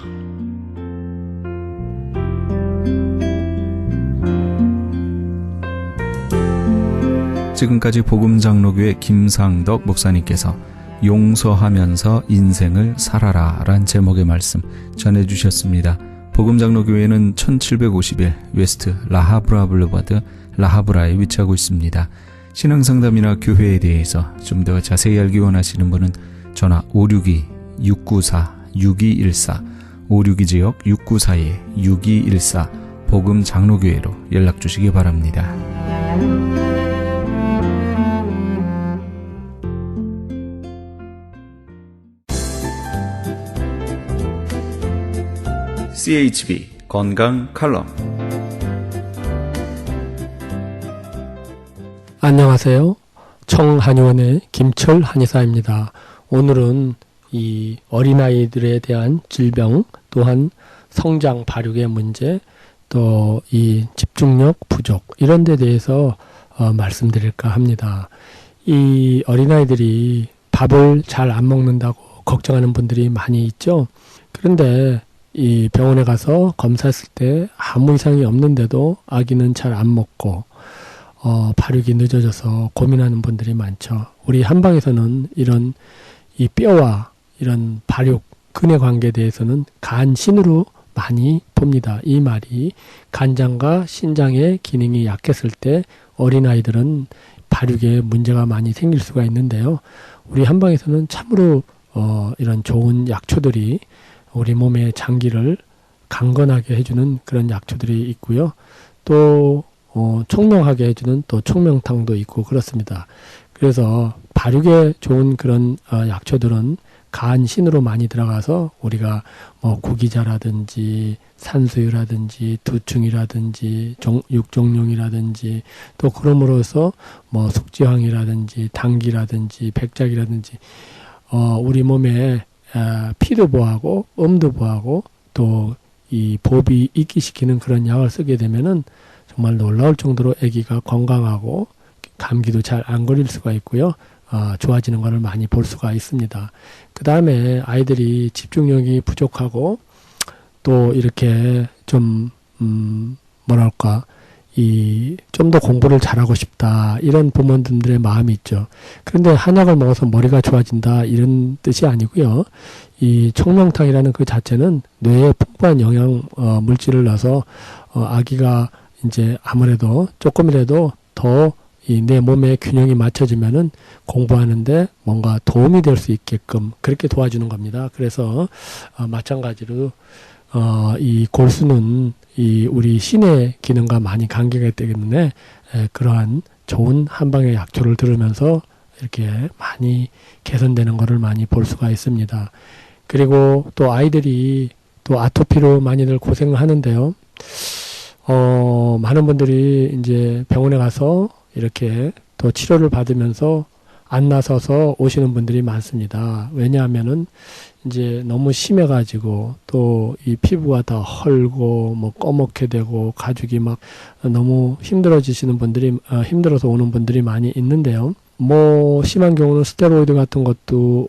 지금까지 복음장로교회 김상덕 목사님께서 용서하면서 인생을 살아라 란 제목의 말씀 전해주셨습니다. 복음장로교회는 1751 웨스트 라하브라 블루바드 라하브라에 위치하고 있습니다. 신앙상담이나 교회에 대해서 좀 더 자세히 알기 원하시는 분은 전화 562-694-6214 562지역 694-6214 복음장로교회로 연락주시기 바랍니다. CHB 건강 칼럼. 안녕하세요. 청한의원의 김철 한의사입니다. 오늘은 이 어린아이들에 대한 질병, 또한 성장 발육의 문제, 또 이 집중력 부족 이런 데 대해서 말씀드릴까 합니다. 이 어린아이들이 밥을 잘 안 먹는다고 걱정하는 분들이 많이 있죠. 그런데 이 병원에 가서 검사했을 때 아무 이상이 없는데도 아기는 잘 안 먹고 발육이 늦어져서 고민하는 분들이 많죠. 우리 한방에서는 이런 이 뼈와 이런 발육, 근의 관계에 대해서는 간신으로 많이 봅니다. 이 말이 간장과 신장의 기능이 약했을 때 어린아이들은 발육에 문제가 많이 생길 수가 있는데요. 우리 한방에서는 참으로 이런 좋은 약초들이 우리 몸의 장기를 강건하게 해주는 그런 약초들이 있고요. 또 총명하게 해주는 또 총명탕도 있고 그렇습니다. 그래서 발육에 좋은 그런 약초들은 간신으로 많이 들어가서 우리가 뭐 구기자라든지 산수유라든지 두충이라든지 육종룡이라든지 또 그럼으로써 뭐 숙지황이라든지 당기라든지 백작이라든지 우리 몸에 피도 보하고 음도 보하고 또 이 보비 익기시키는 그런 약을 쓰게 되면은 정말 놀라울 정도로 아기가 건강하고 감기도 잘 안 걸릴 수가 있고요. 좋아지는 것을 많이 볼 수가 있습니다. 그 다음에 아이들이 집중력이 부족하고 또 이렇게 좀 좀 더 공부를 잘하고 싶다 이런 부모님들의 마음이 있죠. 그런데 한약을 먹어서 머리가 좋아진다 이런 뜻이 아니고요. 이 청명탕이라는 그 자체는 뇌에 풍부한 영양 물질을 넣어서 아기가 이제 아무래도 조금이라도 더 이 내 몸의 균형이 맞춰지면은 공부하는데 뭔가 도움이 될 수 있게끔 그렇게 도와주는 겁니다. 그래서 마찬가지로 이 골수는 이 우리 신의 기능과 많이 관계가 있기 때문에 그러한 좋은 한방의 약초를 들으면서 이렇게 많이 개선되는 것을 많이 볼 수가 있습니다. 그리고 또 아이들이 또 아토피로 많이들 고생을 하는데요. 많은 분들이 이제 병원에 가서 이렇게 또 치료를 받으면서 안 나서서 오시는 분들이 많습니다. 왜냐하면은 이제 너무 심해가지고 또 이 피부가 다 헐고 뭐 꺼멓게 되고 가죽이 막 너무 힘들어지시는 분들이 힘들어서 오는 분들이 많이 있는데요. 뭐 심한 경우는 스테로이드 같은 것도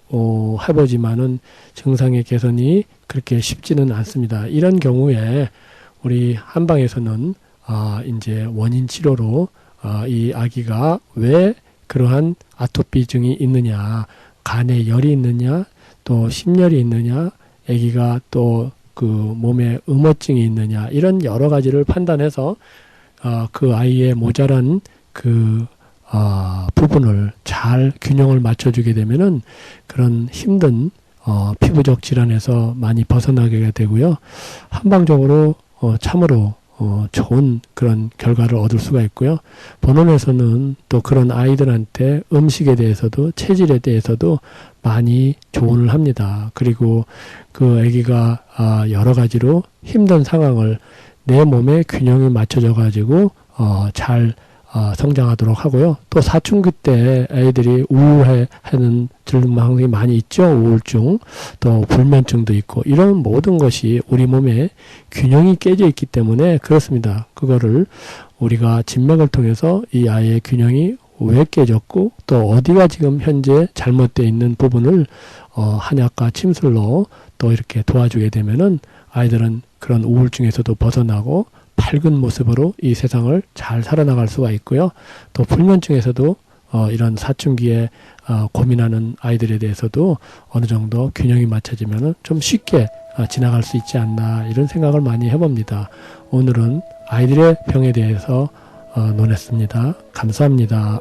해보지만은 증상의 개선이 그렇게 쉽지는 않습니다. 이런 경우에 우리 한방에서는 이제 원인 치료로 이 아기가 왜 그러한 아토피증이 있느냐, 간에 열이 있느냐, 또 심열이 있느냐, 아기가 또 그 몸에 음어증이 있느냐 이런 여러 가지를 판단해서 그 아이의 모자란 그 부분을 잘 균형을 맞춰주게 되면은 그런 힘든 피부적 질환에서 많이 벗어나게 되고요. 한방적으로 참으로 좋은 그런 결과를 얻을 수가 있고요. 본원에서는 또 그런 아이들한테 음식에 대해서도 체질에 대해서도 많이 조언을 합니다. 그리고 그 아기가 여러 가지로 힘든 상황을 내 몸에 균형이 맞춰져 가지고 잘 성장하도록 하고요. 또 사춘기 때 아이들이 우울해하는 증상이 많이 있죠. 우울증, 또 불면증도 있고 이런 모든 것이 우리 몸에 균형이 깨져 있기 때문에 그렇습니다. 그거를 우리가 진맥을 통해서 이 아이의 균형이 왜 깨졌고 또 어디가 지금 현재 잘못되어 있는 부분을 한약과 침술로 또 이렇게 도와주게 되면은 아이들은 그런 우울증에서도 벗어나고 밝은 모습으로 이 세상을 잘 살아나갈 수가 있고요. 또 불면증에서도 이런 사춘기에 고민하는 아이들에 대해서도 어느 정도 균형이 맞춰지면 좀 쉽게 지나갈 수 있지 않나 이런 생각을 많이 해봅니다. 오늘은 아이들의 병에 대해서 논했습니다. 감사합니다.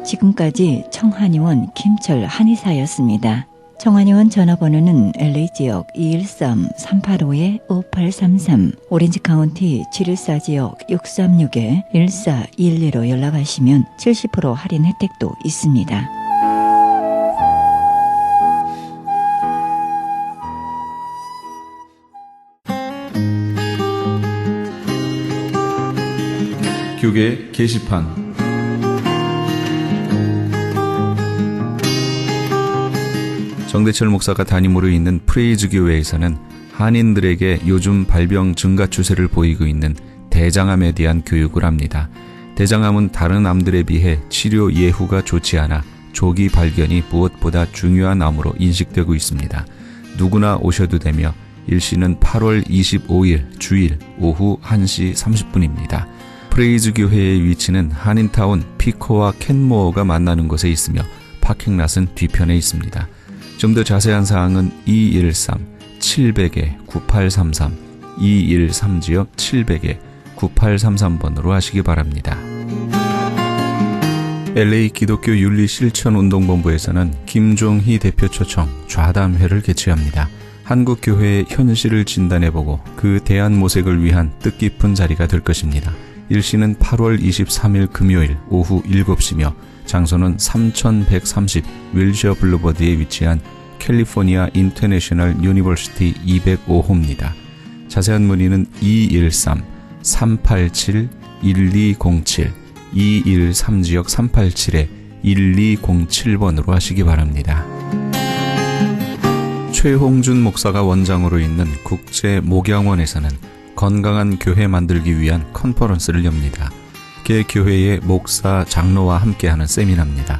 지금까지 청한의원 김철 한의사였습니다. 청한의원 전화번호는 LA지역 213-385-5833, 오렌지카운티 714지역 636-1412로 연락하시면 70% 할인 혜택도 있습니다. 교계 게시판 정대철 목사가 담임으로 있는 프레이즈 교회에서는 한인들에게 요즘 발병 증가 추세를 보이고 있는 대장암에 대한 교육을 합니다. 대장암은 다른 암들에 비해 치료 예후가 좋지 않아 조기 발견이 무엇보다 중요한 암으로 인식되고 있습니다. 누구나 오셔도 되며 일시는 8월 25일 주일 오후 1시 30분입니다. 프레이즈 교회의 위치는 한인타운 피코와 캔모어가 만나는 곳에 있으며 파킹랏은 뒤편에 있습니다. 좀 더 자세한 사항은 213-700-9833, 213-700-9833번으로 하시기 바랍니다. LA 기독교 윤리실천운동본부에서는 김종희 대표 초청 좌담회를 개최합니다. 한국교회의 현실을 진단해보고 그 대안모색을 위한 뜻깊은 자리가 될 것입니다. 일시는 8월 23일 금요일 오후 7시며 장소는 3130 윌셔 블루버드에 위치한 캘리포니아 인터내셔널 유니버시티 205호입니다. 자세한 문의는 213-387-1207, 213지역 387-1207번으로 하시기 바랍니다. 최홍준 목사가 원장으로 있는 국제목양원에서는 건강한 교회 만들기 위한 컨퍼런스를 엽니다. 개 교회의 목사, 장로와 함께하는 세미나입니다.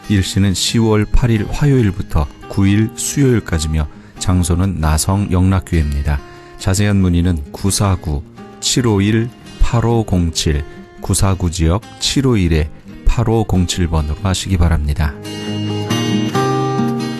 일시는 10월 8일 화요일부터 9일 수요일까지며 장소는 나성 영락교회입니다. 자세한 문의는 949-751-8507, 949 지역 751-8507번으로 하시기 바랍니다.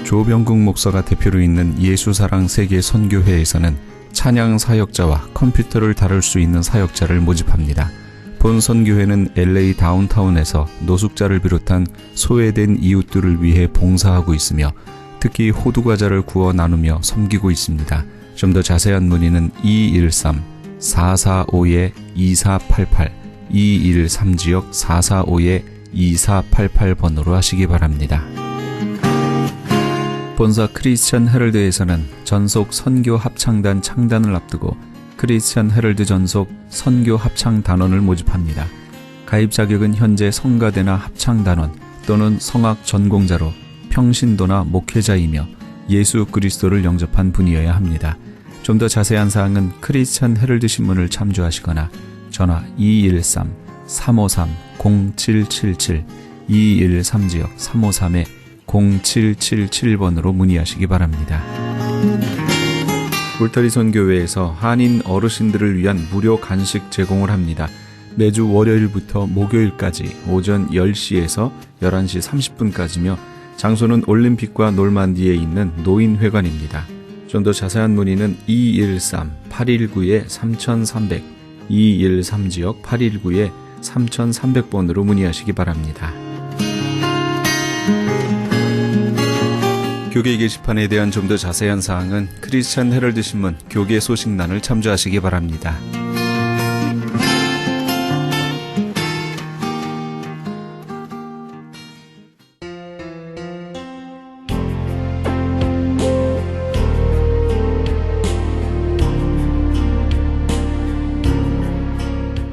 조병국 목사가 대표로 있는 예수사랑 세계 선교회에서는 찬양 사역자와 컴퓨터를 다룰 수 있는 사역자를 모집합니다. 본 선교회는 LA 다운타운에서 노숙자를 비롯한 소외된 이웃들을 위해 봉사하고 있으며 특히 호두과자를 구워 나누며 섬기고 있습니다. 좀 더 자세한 문의는 213-445-2488, 213지역 445-2488번으로 하시기 바랍니다. 본사 크리스천 헤럴드에서는 전속 선교 합창단 창단을 앞두고 크리스천 헤럴드 전속 선교 합창 단원을 모집합니다. 가입 자격은 현재 성가대나 합창단원 또는 성악 전공자로 평신도나 목회자이며 예수 그리스도를 영접한 분이어야 합니다. 좀 더 자세한 사항은 크리스천 헤럴드 신문을 참조하시거나 전화 213-353-0777, 213지역 353-0777번으로 문의하시기 바랍니다. 울타리 선교회에서 한인 어르신들을 위한 무료 간식 제공을 합니다. 매주 월요일부터 목요일까지 오전 10시에서 11시 30분까지며 장소는 올림픽과 놀만디에 있는 노인회관입니다. 좀 더 자세한 문의는 213-819-3300, 213지역 819-3300번으로 문의하시기 바랍니다. 교계 게시판에 대한 좀 더 자세한 사항은 크리스천 헤럴드 신문 교계 소식란을 참조하시기 바랍니다.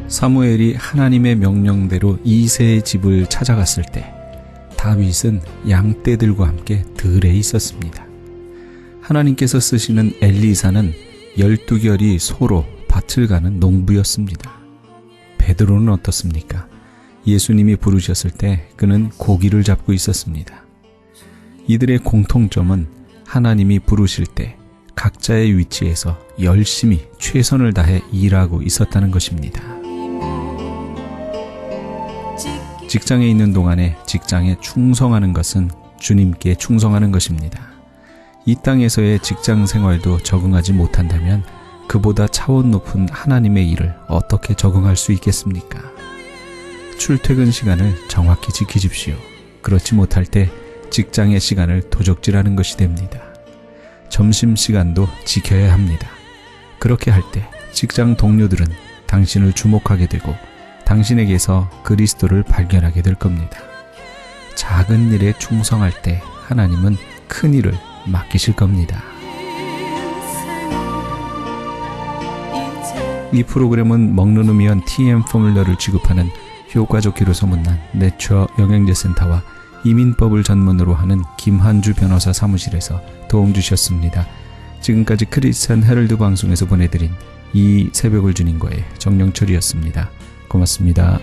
사무엘이 하나님의 명령대로 이새의 집을 찾아갔을 때 다윗은 양떼들과 함께 들에 있었습니다. 하나님께서 쓰시는 엘리사는 12결이 소로 밭을 가는 농부였습니다. 베드로는 어떻습니까? 예수님이 부르셨을 때 그는 고기를 잡고 있었습니다. 이들의 공통점은 하나님이 부르실 때 각자의 위치에서 열심히 최선을 다해 일하고 있었다는 것입니다. 직장에 있는 동안에 직장에 충성하는 것은 주님께 충성하는 것입니다. 이 땅에서의 직장 생활도 적응하지 못한다면 그보다 차원 높은 하나님의 일을 어떻게 적응할 수 있겠습니까? 출퇴근 시간을 정확히 지키십시오. 그렇지 못할 때 직장의 시간을 도적질하는 것이 됩니다. 점심시간도 지켜야 합니다. 그렇게 할 때 직장 동료들은 당신을 주목하게 되고 당신에게서 그리스도를 발견하게 될 겁니다. 작은 일에 충성할 때 하나님은 큰 일을 맡기실 겁니다. 이 프로그램은 먹는 의미한 TM 포뮬러를 지급하는 효과좋기로 소문난 내처 영양제센터와 이민법을 전문으로 하는 김한주 변호사 사무실에서 도움 주셨습니다. 지금까지 크리스천 헤럴드 방송에서 보내드린 이 새벽을 주님과의 정영철이었습니다. 고맙습니다.